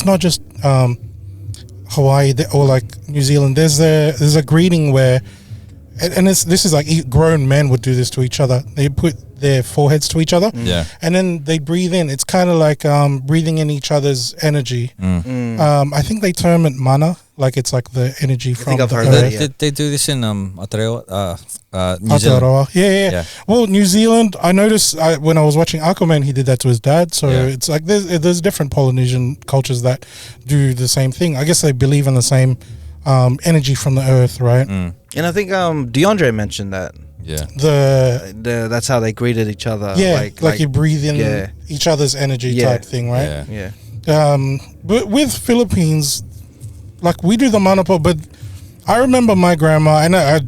not just Hawaii or like New Zealand. There's a greeting where, and this is like grown men would do this to each other. They put their foreheads to each other, and then they breathe in. It's kind of like breathing in each other's energy. I think they term it mana, like it's like the energy from I've the heard earth. that, They do this in Aotearoa, New Zealand. Aotearoa. Yeah. Well, New Zealand, I noticed when I was watching Aquaman, he did that to his dad. So it's like there's different Polynesian cultures that do the same thing. I guess they believe in the same energy from the earth, right? Mm. And I think DeAndre mentioned that. Yeah. That's how they greeted each other. Yeah, like you breathe in each other's energy type thing, right? Yeah. But with Philippines, like we do the manopo, but I remember my grandma, and I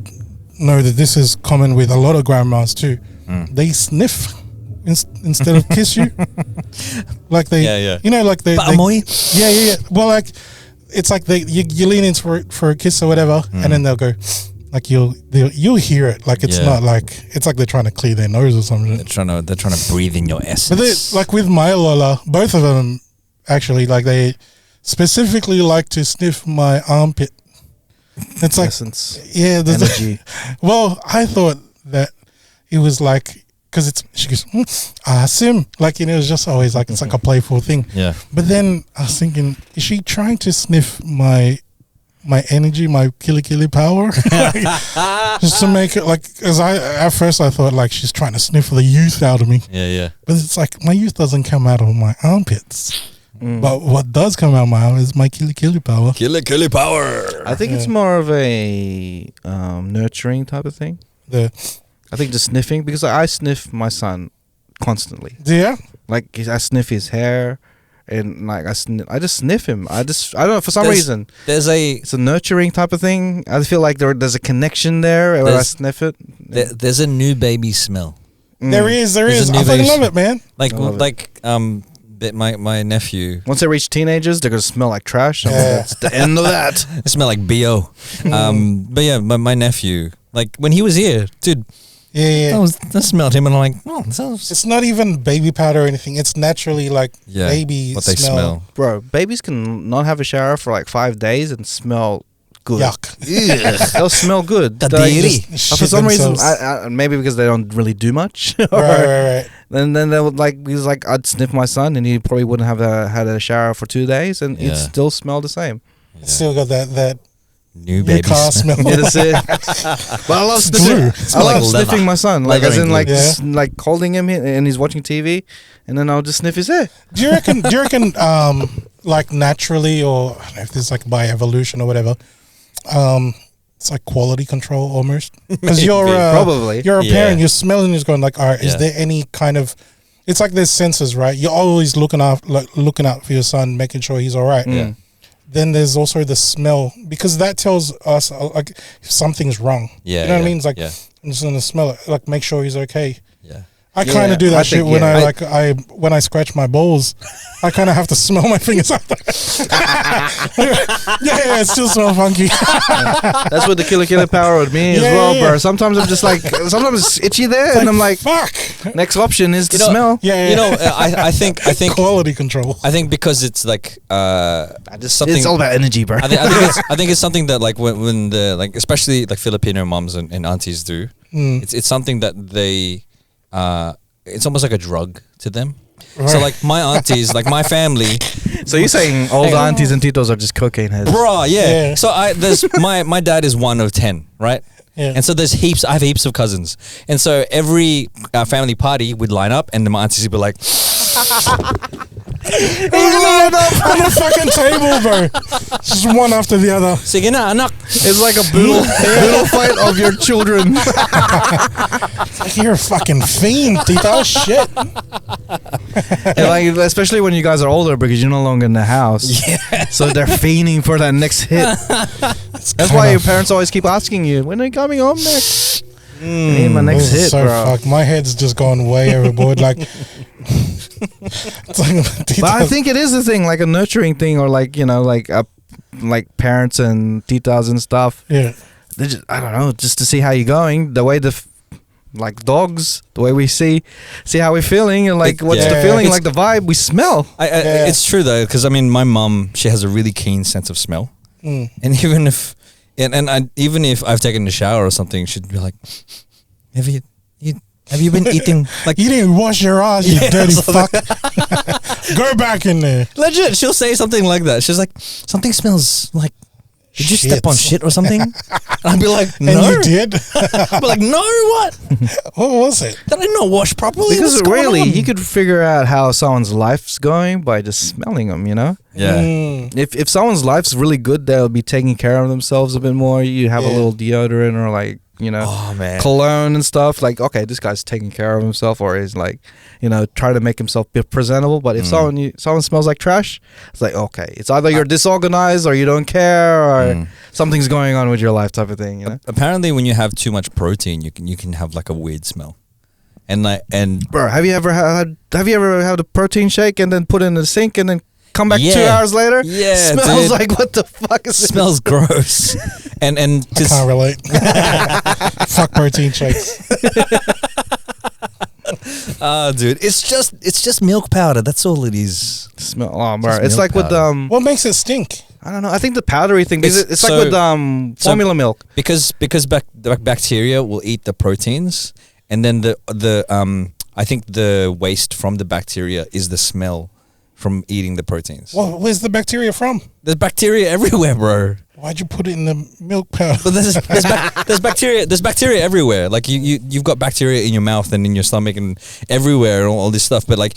know that this is common with a lot of grandmas too. They sniff instead of kiss you. Like they, you know, like they yeah. Well, like it's like you lean in for a kiss or whatever, and then they'll go. Like you'll hear it. Like it's not like it's like they're trying to clear their nose or something. They're trying to breathe in your essence. But like with my Lola, both of them actually like they specifically like to sniff my armpit. It's like essence, energy. Well, I thought that it was like because she goes Sim, like, you know, it's just always like it's like a playful thing. Yeah. But then I was thinking, is she trying to sniff my energy, my kili power? Like, just to make it like, because at first I thought like she's trying to sniff the youth out of me. Yeah. But it's like my youth doesn't come out of my armpits. But what does come out of my arm is my kili power. Kili power. I think it's more of a nurturing type of thing. I think just sniffing, because I sniff my son constantly. Yeah. Like I sniff his hair. And like I just sniff him. I don't know, for some reason. It's a nurturing type of thing. I feel like there's a connection there when I sniff it. There's a new baby smell. There is. I fucking love it, man. My nephew. Once they reach teenagers, they're gonna smell like trash. It's the end of that. They smell like BO. But yeah, my nephew, like when he was here, dude. Yeah. I smelled him and I'm like, oh, it's not even baby powder or anything. It's naturally like baby what they smell. Bro, babies can not have a shower for like 5 days and smell good. Yuck. They'll smell good. For some reason, maybe because they don't really do much. Right. And then they would he's like, I'd sniff my son and he probably wouldn't have had a shower for 2 days and it'd still smell the same. It's still got that new baby car smell. Yeah, that's it. But I love sniffing. I love sniffing my son, like as in like holding him and he's watching TV, and then I'll just sniff his hair. Do you reckon like naturally, or I don't know if this is like by evolution or whatever, it's like quality control almost, because you're probably you're a parent, you're smelling, you're going like, all right, is there any kind of, it's like there's sensors, right? You're always looking out for your son, making sure he's all right. Yeah. Then there's also the smell, because that tells us like if something's wrong. Yeah, you know what I mean? It's like I'm just gonna smell it, like make sure he's okay. Yeah. I kind of do that shit when when I scratch my balls. I kind of have to smell my fingers out there. yeah, it still smells funky. That's what the killer power would mean as well, bro. Sometimes I'm just like, sometimes it's itchy there, and I'm like, fuck. Next option is to smell. Yeah. You know, I think quality control. I think because it's like something. It's all about energy, bro. I think it's something that like when the like especially like Filipino moms and aunties do. It's something that they. It's almost like a drug to them. Right. So like my aunties, like my family. So you're saying all the aunties and titos are just cocaine heads? Bro, yeah. So there's my dad is 1 of 10, right? Yeah. And so there's heaps. I have heaps of cousins, and so every family party would line up, and my aunties would be like. On the fucking table, bro. Just one after the other. Sige na, anak. It's like a boodle fight of your children. It's like you're a fucking fiend, Tito. Shit. And like, especially when you guys are older, because you're no longer in the house. Yeah. So they're fiending for that next hit. That's why your parents always keep asking you, when are you coming home next? I need my next hit, so bro. Fuck. My head's just gone way overboard. Like, but I think it is a thing, like a nurturing thing, or like, you know, like parents and titas and stuff. Yeah. They just, I don't know, just to see how you're going. The way like dogs, the way we see how we're feeling, and like what's the feeling, like the vibe we smell. It's true though, because I mean, my mom, she has a really keen sense of smell, and even if I've taken a shower or something, she'd be like, Have you been eating like you didn't wash your ass, you dirty fuck. Go back in there. Legit, she'll say something like that. She's like, something smells like did you step on shit or something? And I'd be like, no. And you did? I'd be like, no, what? What was it? Did I not wash properly? Because What's going really, on? you could figure out how someone's life's going by just smelling them, you know? Yeah. If someone's life's really good, they'll be taking care of themselves a bit more. You have a Yeah. little deodorant or like, you know, Oh, man. cologne and stuff. Like, okay, this guy's taking care of himself or is like, you know, trying to make himself be presentable. But if someone smells like trash, it's like, okay, it's either you're disorganized or you don't care or something's going on with your life type of thing, you know? Apparently, when you have too much protein, you can have like a weird smell. And Bro, have you ever had a protein shake and then put it in the sink and then come back 2 Yeah. hours later? Yeah, Smells dude. like what the fuck is this? smells gross. and I just can't relate. Fuck protein shakes. dude, it's just milk powder. That's all it is. Smell, oh, bro. Just It's milk like with powder. What makes it stink? I don't know. I think the powdery thing. It's like so- with formula milk. Because the bacteria will eat the proteins, and then the I think the waste from the bacteria is the smell from eating the proteins. Well, where's the bacteria from? There's bacteria everywhere, bro. Why'd you put it in the milk powder? But there's bacteria everywhere. Like you've got bacteria in your mouth and in your stomach and everywhere and all this stuff. But like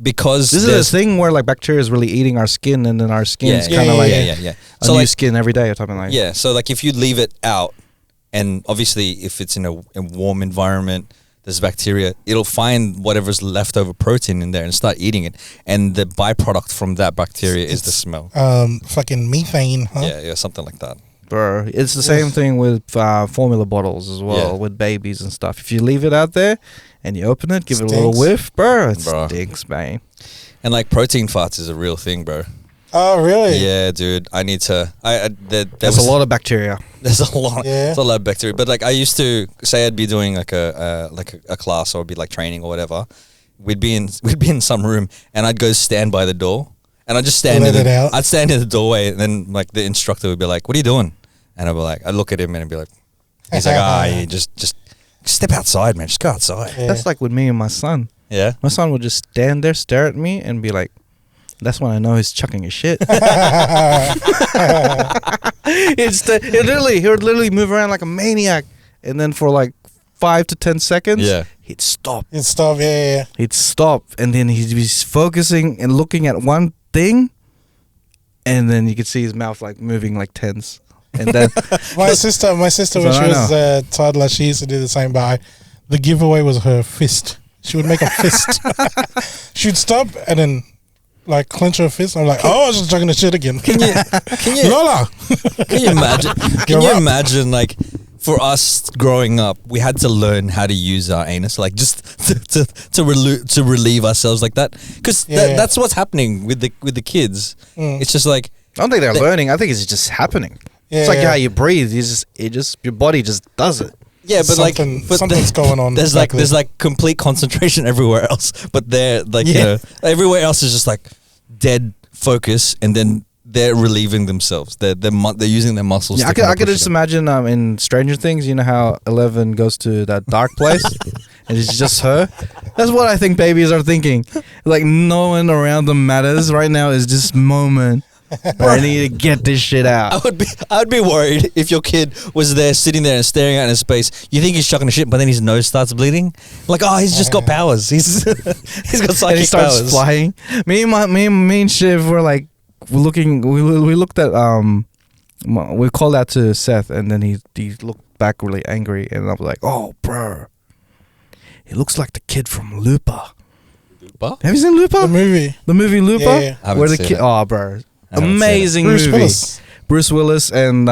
because This is there's- a thing where like bacteria is really eating our skin, and then our skin's yeah, kind of yeah, like yeah. a So new like skin every day or something like. yeah, so like if you leave it out, and obviously if it's in a warm environment, there's bacteria. It'll find whatever's leftover protein in there and start eating it. And the byproduct from that bacteria is the smell. Fucking methane, huh? Yeah, something like that. Bro, it's the same thing with formula bottles as well, Yeah. with babies and stuff. If you leave it out there and you open it, give it a little Stinks. whiff, bro, it Bro. stinks, man. And like protein farts is a real thing, bro. Oh, really? Yeah, dude. I need to. There's a lot of bacteria. There's a lot. Yeah. There's a lot of bacteria. But like I used to say, I'd be doing like a class or be like training or whatever. We'd be in some room and I'd go stand by the door and I'd just stand Let it out. I'd stand in the doorway and then like the instructor would be like, "What are you doing?" And I'd be like, I'd look at him and I'd be like, he's like, you just step outside, man. Just go outside. Yeah. That's like with me and my son. Yeah. My son would just stand there, stare at me, and be like, that's when I know he's chucking his shit. He would literally move around like a maniac, and then for like 5 to 10 seconds, Yeah. he'd stop. It's stuff, yeah. He'd stop, and then he'd be focusing and looking at one thing, and then you could see his mouth like moving like tense. And then My sister, when So she I was a toddler, she used to do the same. But the giveaway was her fist. She would make a fist. She'd stop and then like clench her fist. I'm like, oh, I was just chugging the shit again. Can you Lola? can you imagine? Can You're you up. imagine like? For us growing up, we had to learn how to use our anus, like just to relieve ourselves like that, because Yeah. that's what's happening with the kids. It's just like I don't think they're learning. I think it's just happening. It's like Yeah. how you breathe. Your body just does it. yeah, but Something's going on. There's back there's there. like complete concentration everywhere else, but they're like Yeah. everywhere else is just like dead focus, and then they're relieving themselves. They're using their muscles. Yeah, to I kind of could push just it up. imagine in Stranger Things, you know how Eleven goes to that dark place and it's just her? That's what I think babies are thinking. Like no one around them matters. Right now is this moment where I need to get this shit out. I would be worried if your kid was there sitting there and staring out into space. You think he's chucking a shit, but then his nose starts bleeding. Like, oh, he's just got powers. He's got psychic And he starts powers. flying. Me and Shiv were like looking. We looked at we called out to Seth, and then he looked back really angry, and I was like, "Oh, bro, he looks like the kid from Lupa." Lupa? Have you seen Lupa? the movie. The movie Lupa, Yeah. I haven't where the seen kid. it. Oh, bro, I haven't amazing Bruce movie. Willis. Bruce Willis and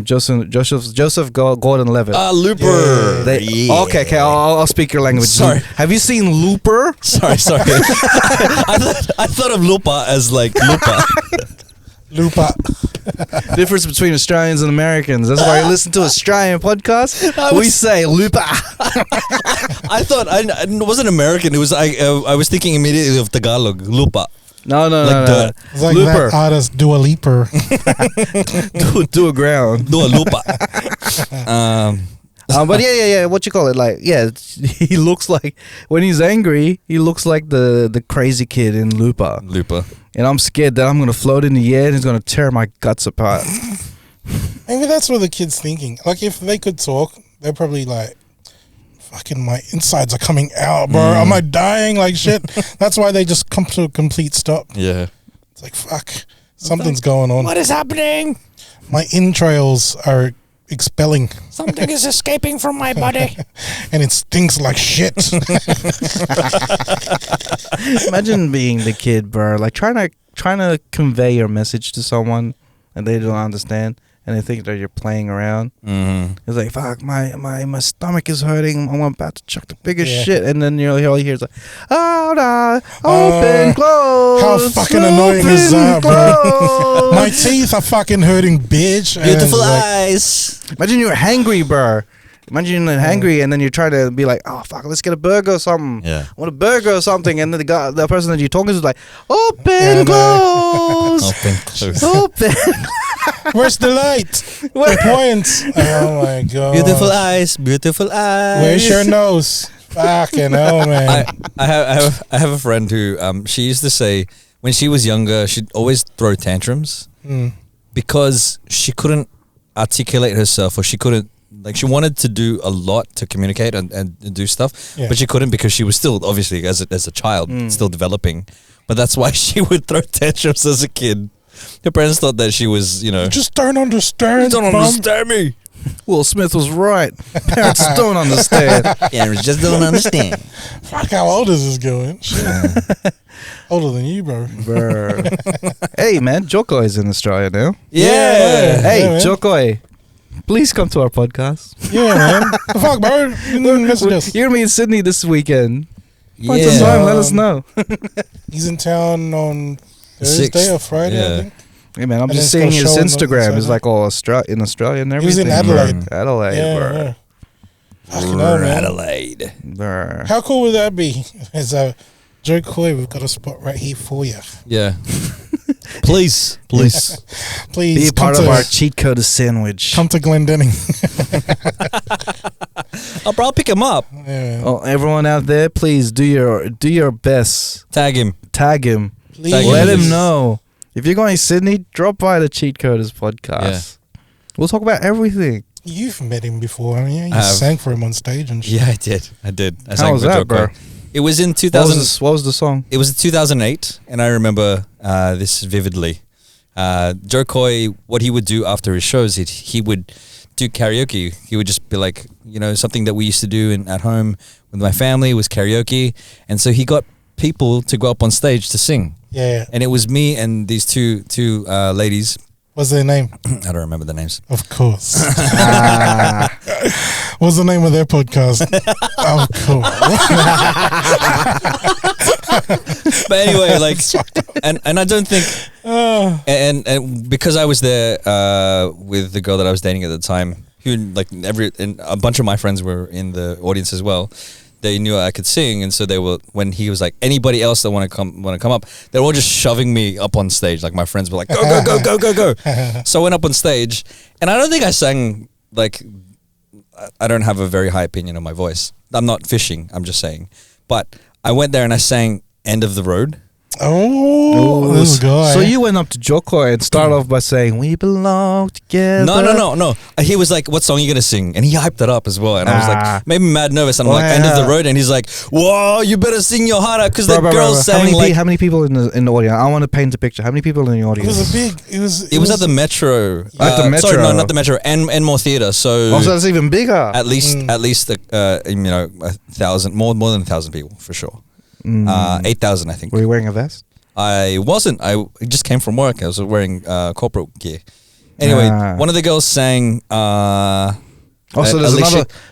Joseph Gordon-Levitt. Looper. Yeah. They, Okay, I'll speak your language. Sorry. Have you seen Looper? Sorry. I thought of Lupa as like Lupa. Lupa. Difference between Australians and Americans. That's why you listen to Australian podcasts. We say Lupa. I thought I wasn't American. It was I was thinking immediately of Tagalog. Lupa. No. Like dirt. It's like Looper. that artist Dua Lipa. Do a ground. Do a Lupa. But yeah. What you call it? Like, yeah, he looks like when he's angry, he looks like the crazy kid in Lupa. Lupa. And I'm scared that I'm gonna float in the air and he's gonna tear my guts apart. Maybe that's what the kid's thinking. Like, if they could talk, they're probably like, fucking my insides are coming out, bro. Am I dying? Like, shit. That's why they just come to a complete stop. Yeah. It's like, fuck, something's going on. What is happening? My entrails are expelling. Something is escaping from my body. And it stinks like shit. Imagine being the kid, bro. Like trying to convey your message to someone and they don't understand and they think that you're playing around. Mm-hmm. It's like, fuck, my stomach is hurting. I'm about to chuck the biggest shit, and then all you hear is like, oh no, open, close. How fucking annoying is that, bro? My teeth are fucking hurting, bitch. And Beautiful it's like, eyes. Imagine you're hangry, bro. Imagine you're hangry, and then you're trying to be like, oh fuck, let's get a burger or something. Yeah. I want a burger or something, and then the person that you're talking to is like, open, close, Open, close. open. Where's the light? The point. Oh my god. Beautiful eyes. Beautiful eyes. Where's your nose? Fucking hell, man. I have a friend who she used to say when she was younger she'd always throw tantrums because she couldn't articulate herself, or she couldn't, like, she wanted to do a lot to communicate and do stuff, but she couldn't because she was still obviously as a child still developing. But that's why she would throw tantrums as a kid. Her parents thought that she was, you know, You just don't understand. you don't Mom. understand me. Will Smith was right. Parents don't understand. Yeah, just don't understand. Fuck, how old is this going? Shit. Older than you, bro. Bro. Hey, man, Joko is in Australia now. Yeah. Hey, man. Joko, please come to our podcast. Yeah, man. Fuck, bro. You didn't message us. You're me in Sydney this weekend. Find some Yeah. time, let us know. He's in town on Thursday or Friday, Yeah. I think. Hey, man, I'm And just it's got seeing a his show on Instagram. It's Saturday. like all in Australia and He was everything. in Adelaide. Bro. Adelaide, Yeah, bro. yeah. Fucking hell, man. Adelaide. Bro. How cool would that be? As Joe Coy, we've got a spot right here for you. Yeah. Please. Please. Please Be a part come of to, our cheat code sandwich. come to Glendenning. I'll pick him up. Yeah. Oh, everyone out there, please do your best. Tag him. Tag him. Please. Let him know. If you're going to Sydney, drop by the Cheatcoders podcast. We'll talk about everything. You've met him before, haven't you? You I have. sang for him on stage and shit. Yeah, I did. I How sang was for that, Joko. bro? It was in What 2000. was the song? It was in 2008, and I remember this vividly. Joe Coy, what he would do after his shows, he would do karaoke. He would just be like, you know, something that we used to do at home with my family was karaoke, and so he got people to go up on stage to sing. Yeah. And it was me and these two ladies. What's their name? I don't remember the names. Of course. What's the name of their podcast? Of course. But anyway, like, and I don't think, and because I was there with the girl that I was dating at the time, who like and a bunch of my friends were in the audience as well. They knew I could sing, and so they were. When he was like, anybody else that want to come up, they're all just shoving me up on stage. Like my friends were like, go. So I went up on stage, and I don't think I sang like. I don't have a very high opinion of my voice. I'm not fishing. I'm just saying, but I went there and I sang "End of the Road." Oh, this guy. So you went up to Joko and started off by saying, "We belong together." No. He was like, "What song are you gonna sing?" And he hyped it up as well. And I was like, maybe mad nervous. And I'm like, "End of the Road." And he's like, "Whoa, you better sing your heart out," because the girls sang like. How many people in the audience? I want to paint a picture. How many people in the It audience? was a big. It was at the Metro. At the Metro. Sorry, no, not the Metro. Enmore Theatre. So Oh, so that's even bigger. at least 1,000, more than 1,000 people for sure. 8,000, I think. Were you wearing a vest? I wasn't. I just came from work. I was wearing corporate gear. Anyway, one of the girls sang. So there's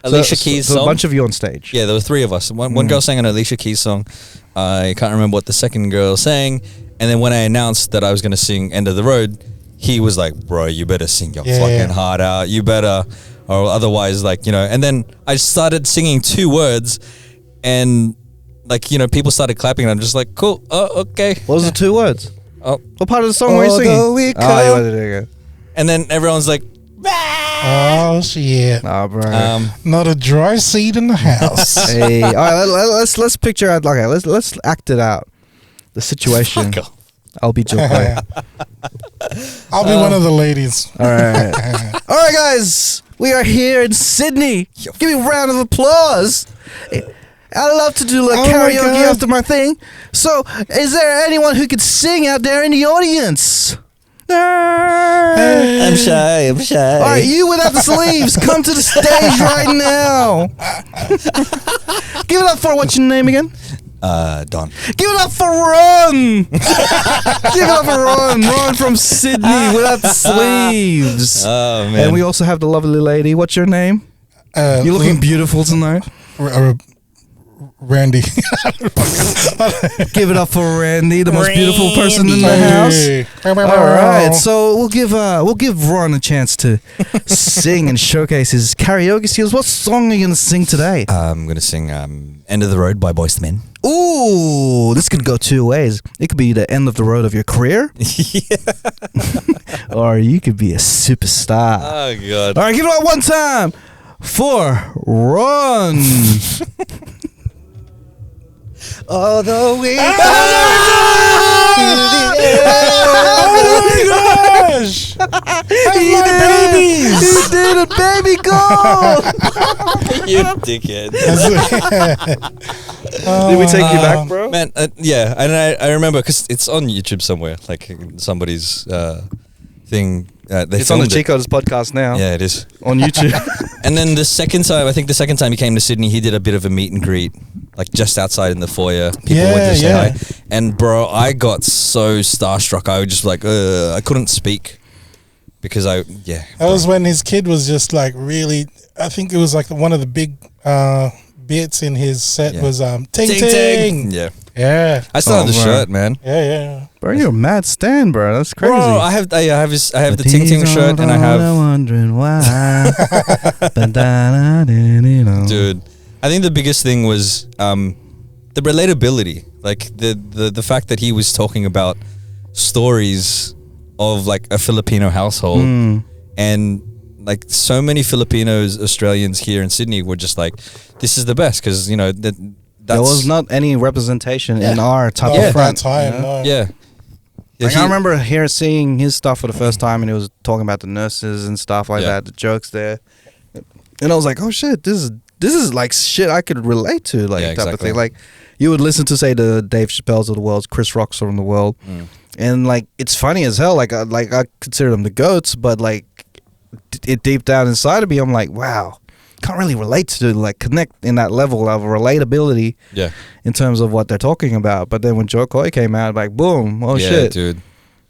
Alicia Keys' so song. a bunch of you on stage. Yeah, there were three of us. One girl sang an Alicia Keys song. I can't remember what the second girl sang. And then when I announced that I was going to sing "End of the Road," he was like, "Bro, you better sing your fucking heart out. You better, or otherwise, like, you know." And then I started singing 2 words, and like, you know, people started clapping, and I'm just like, "Cool, oh, okay." What was the 2 words? Oh, What part of the song were you Although we singing? come- Yeah. and then everyone's like, Oh shit! Nah, bro. Not a dry seed in the house. Hey, all right, let's picture out. Okay, let's act it out. The situation. "Fuck off." I'll be Joko. I'll be one of the ladies. All right. All right, guys. We are here in Sydney. Give me a round of applause. I love to do like karaoke after my thing. So, is there anyone who could sing out there in the audience? I'm shy. All right, you without the sleeves, come to the stage right now. Give it up for what's your name again? Don. Give it up for Ron. Give it up for Ron. Ron from Sydney without the sleeves. Oh man. And we also have the lovely lady. What's your name? You're looking beautiful tonight. Randy. Give it up for Randy, the most beautiful person in the house. All right, so we'll give Ron a chance to sing and showcase his karaoke skills. What song are you gonna sing today? I'm gonna sing "End of the Road" by Boyz II Men. Ooh, this could go two ways. It could be the end of the road of your career, or you could be a superstar. Oh god! All right, give it up one time for Ron. Although we Oh my gosh! He did a baby goal. You dickhead. Did we take you back, bro? Man, yeah, and I remember because it's on YouTube somewhere, like somebody's thing. They It's on the filmed it. Cheatcoders podcast now. Yeah, it is. On YouTube. And then the second time he came to Sydney, he did a bit of a meet and greet, like just outside in the foyer. People went to say hi. And bro, I got so starstruck. I was just like, I couldn't speak because That was when his kid was just like really. I think it was like one of the big bits in his set was ting ting. Yeah. Yeah. I still have the shirt, man. Yeah. Bro, you're a mad stan, bro. That's crazy. Bro, I have the Ting Ting shirt, and I have. Wondering why. Dude, I think the biggest thing was the relatability, like the fact that he was talking about stories of like a Filipino household, and like so many Filipinos, Australians here in Sydney were just like, this is the best because you know that's, there was not any representation in our type of front. Yeah. Like I remember seeing his stuff for the first time, and he was talking about the nurses and stuff like that, the jokes there, and I was like, "Oh shit, this is like shit I could relate to, like type of thing." Like you would listen to say the Dave Chappelle's of the world, Chris Rock's from the world, and like it's funny as hell. Like I consider them the goats, but like it deep down inside of me, I'm like, wow. Can't really relate to like connect in that level of relatability in terms of what they're talking about. But then when Joe Coy came out, like boom, shit, dude,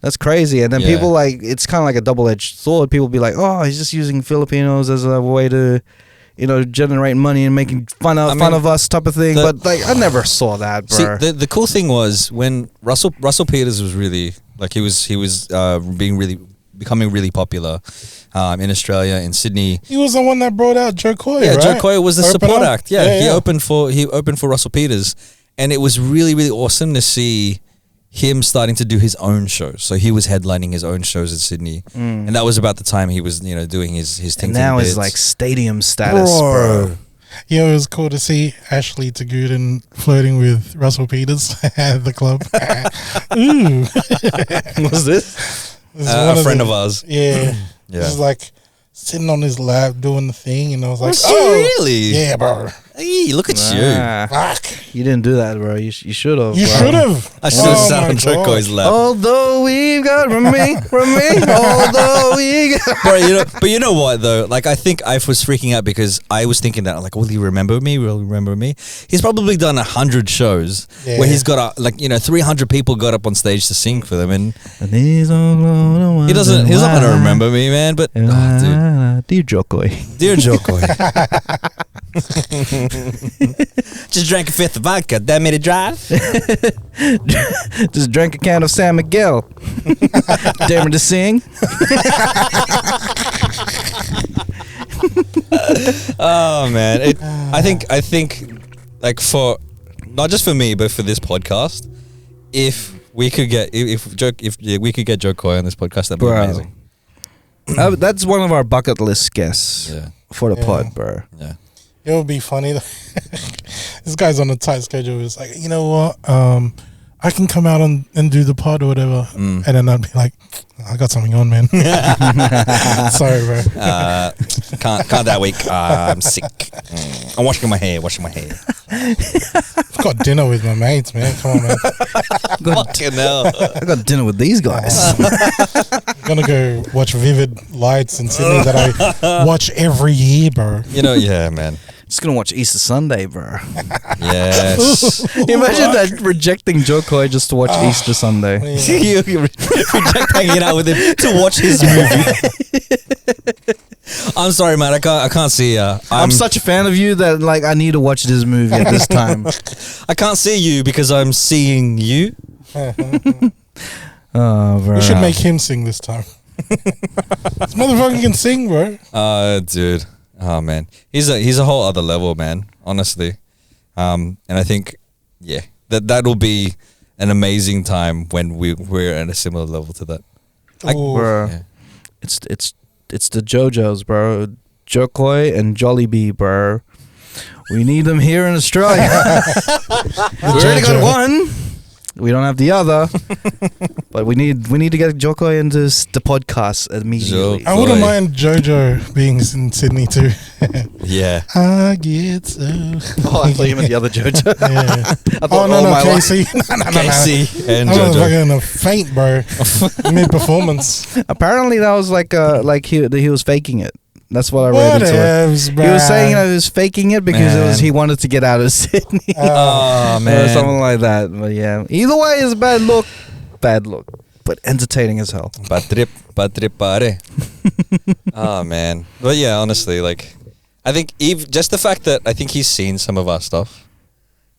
that's crazy. And then people like it's kind of like a double-edged sword. People be like, oh, he's just using Filipinos as a way to generate money and making fun of us type of thing. But like I never saw that, bro. See, the cool thing was when Russell Peters was really like he was becoming really popular in Australia, in Sydney. He was the one that brought out Joe Coy, right? Joe Coy was the support act. He opened for Russell Peters, and it was really, really awesome to see him starting to do his own shows. So he was headlining his own shows in Sydney, and that was about the time he was doing his Ting Ting now bits. it's like stadium status, bro. Yeah, it was cool to see Ashley Taguden flirting with Russell Peters at the club. Ooh. What's this? A friend of ours. Yeah. Just like sitting on his lap doing the thing, and I was like, really? Yeah, bro. Hey, look at you. Fuck. You didn't do that, bro. You should have. You should have. I should have sat on Joe Coy's lap. Although we've got Remy. Although we got. Bro, but you know what though? Like I think I was freaking out because I was thinking that like, will he remember me? Will he remember me? He's probably done 100 shows where he's got 300 people got up on stage to sing for them, and he's not gonna remember me, man. But dude, dear Joe Coy. Just drank a fifth of vodka. That made it drive. Just drank a can of San Miguel. Daring to sing. Oh man, I think like for not just for me but for this podcast, if we could get we could get Joe Coy on this podcast, that'd be amazing. That's one of our bucket list guests for the pod, bro. Yeah. It would be funny. This guy's on a tight schedule. It's like, you know what? I can come out and do the pod or whatever. And then I'd be like, I got something on, man. Sorry, bro. Can't that week. I'm sick. I'm washing my hair. I've got dinner with my mates, man. Come on, man. Fucking hell. I got dinner with these guys. I'm gonna go watch Vivid Lights in Sydney that I watch every year, bro. You know, yeah, man. Just gonna watch Easter Sunday, bro. Yes. Imagine that rejecting Joe Coy just to watch Easter Sunday. You reject hanging out with him to watch his movie. I'm sorry, man. I can't see you. I'm such a fan of you that like I need to watch this movie at this time. I can't see you because I'm seeing you. Oh, bro. We should make him sing this time. This motherfucker can sing, bro. Dude. Oh man, he's a whole other level, man. Honestly, and I think, yeah, that'll be an amazing time when we're at a similar level to that. Bro. Yeah. It's the JoJo's, bro. Joe Coy and Jollibee, bro. We need them here in Australia. We already got one. We don't have the other, but we need to get Joe Coy into the podcast immediately. I wouldn't mind JoJo being in Sydney too. Yeah. I get so. Oh, I thought you meant the other JoJo. Yeah. I thought no, Casey. No. Casey and I'm JoJo. fucking a faint, bro. Mid performance. Apparently, that was like he was faking it. That's what I read into it. Whatevs, bro. He was saying that he was faking it because he wanted to get out of Sydney. Oh Or man. something like that. But yeah, either way is a bad look, but entertaining as hell. Bad trip, pare. Oh man. But yeah, honestly, like, I think just the fact that I think he's seen some of our stuff.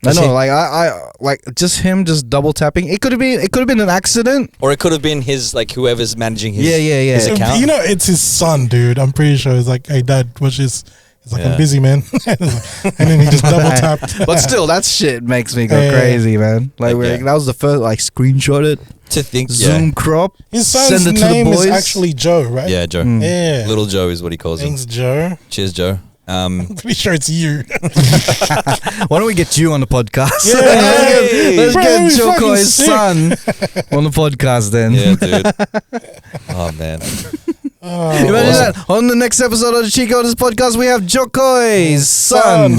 I know, like I like just him just double tapping. It could have been an accident, Or it could have been his, like, whoever's managing his, Yeah. his account. You know, it's his son, dude. I'm pretty sure it's like, hey, dad, watch this. He's like, Yeah. I'm busy, man. And then he just double tapped. but still, that shit makes me go Yeah. crazy, man. Like Yeah. that was the first, like screenshot it, To think, zoom crop, His son's send it to the name is boys. actually Joe, right? Yeah, Joe. Yeah. Little Joe is what he calls him. Thanks, Joe. Cheers, Joe. Pretty sure it's you. Why don't we get you on the podcast? Yeah. let's Bro, get he's Joe fucking Coy's sick. son on the podcast then. Yeah, dude. Oh man. Imagine that. On the next episode of the Cheatcoders podcast, we have Joe Coy's son.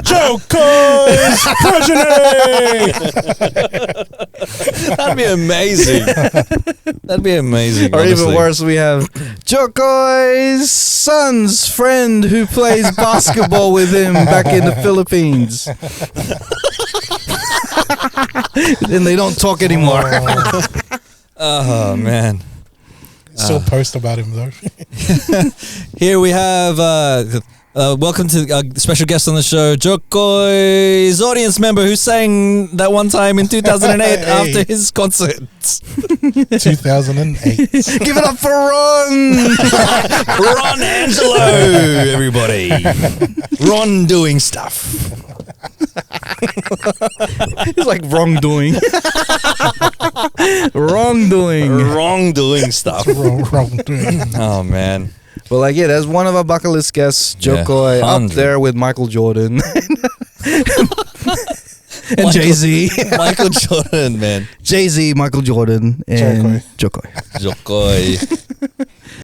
Joe Coy's progeny. That'd be amazing. That'd be amazing. Or honestly. even worse, we have Joe Coy's son's friend who plays basketball with him back in the Philippines. And they don't talk anymore. Oh man. Still post about him though. Here we have welcome to a special guest on the show, Jokoy's audience member who sang that one time in 2008 Hey. after his concert. 2008. Give it up for Ron! Ron Angelo, everybody. Ron doing stuff. It's like wrongdoing. Wrongdoing stuff. Wrong doing. Oh man. But like, yeah, there's one of our bucket list guests, Joe Yeah, Coy, up 100. there with Michael Jordan. And Michael- Jay-Z. Michael Jordan, man. Jay-Z, Michael Jordan, and Joe Coy. Jokoy.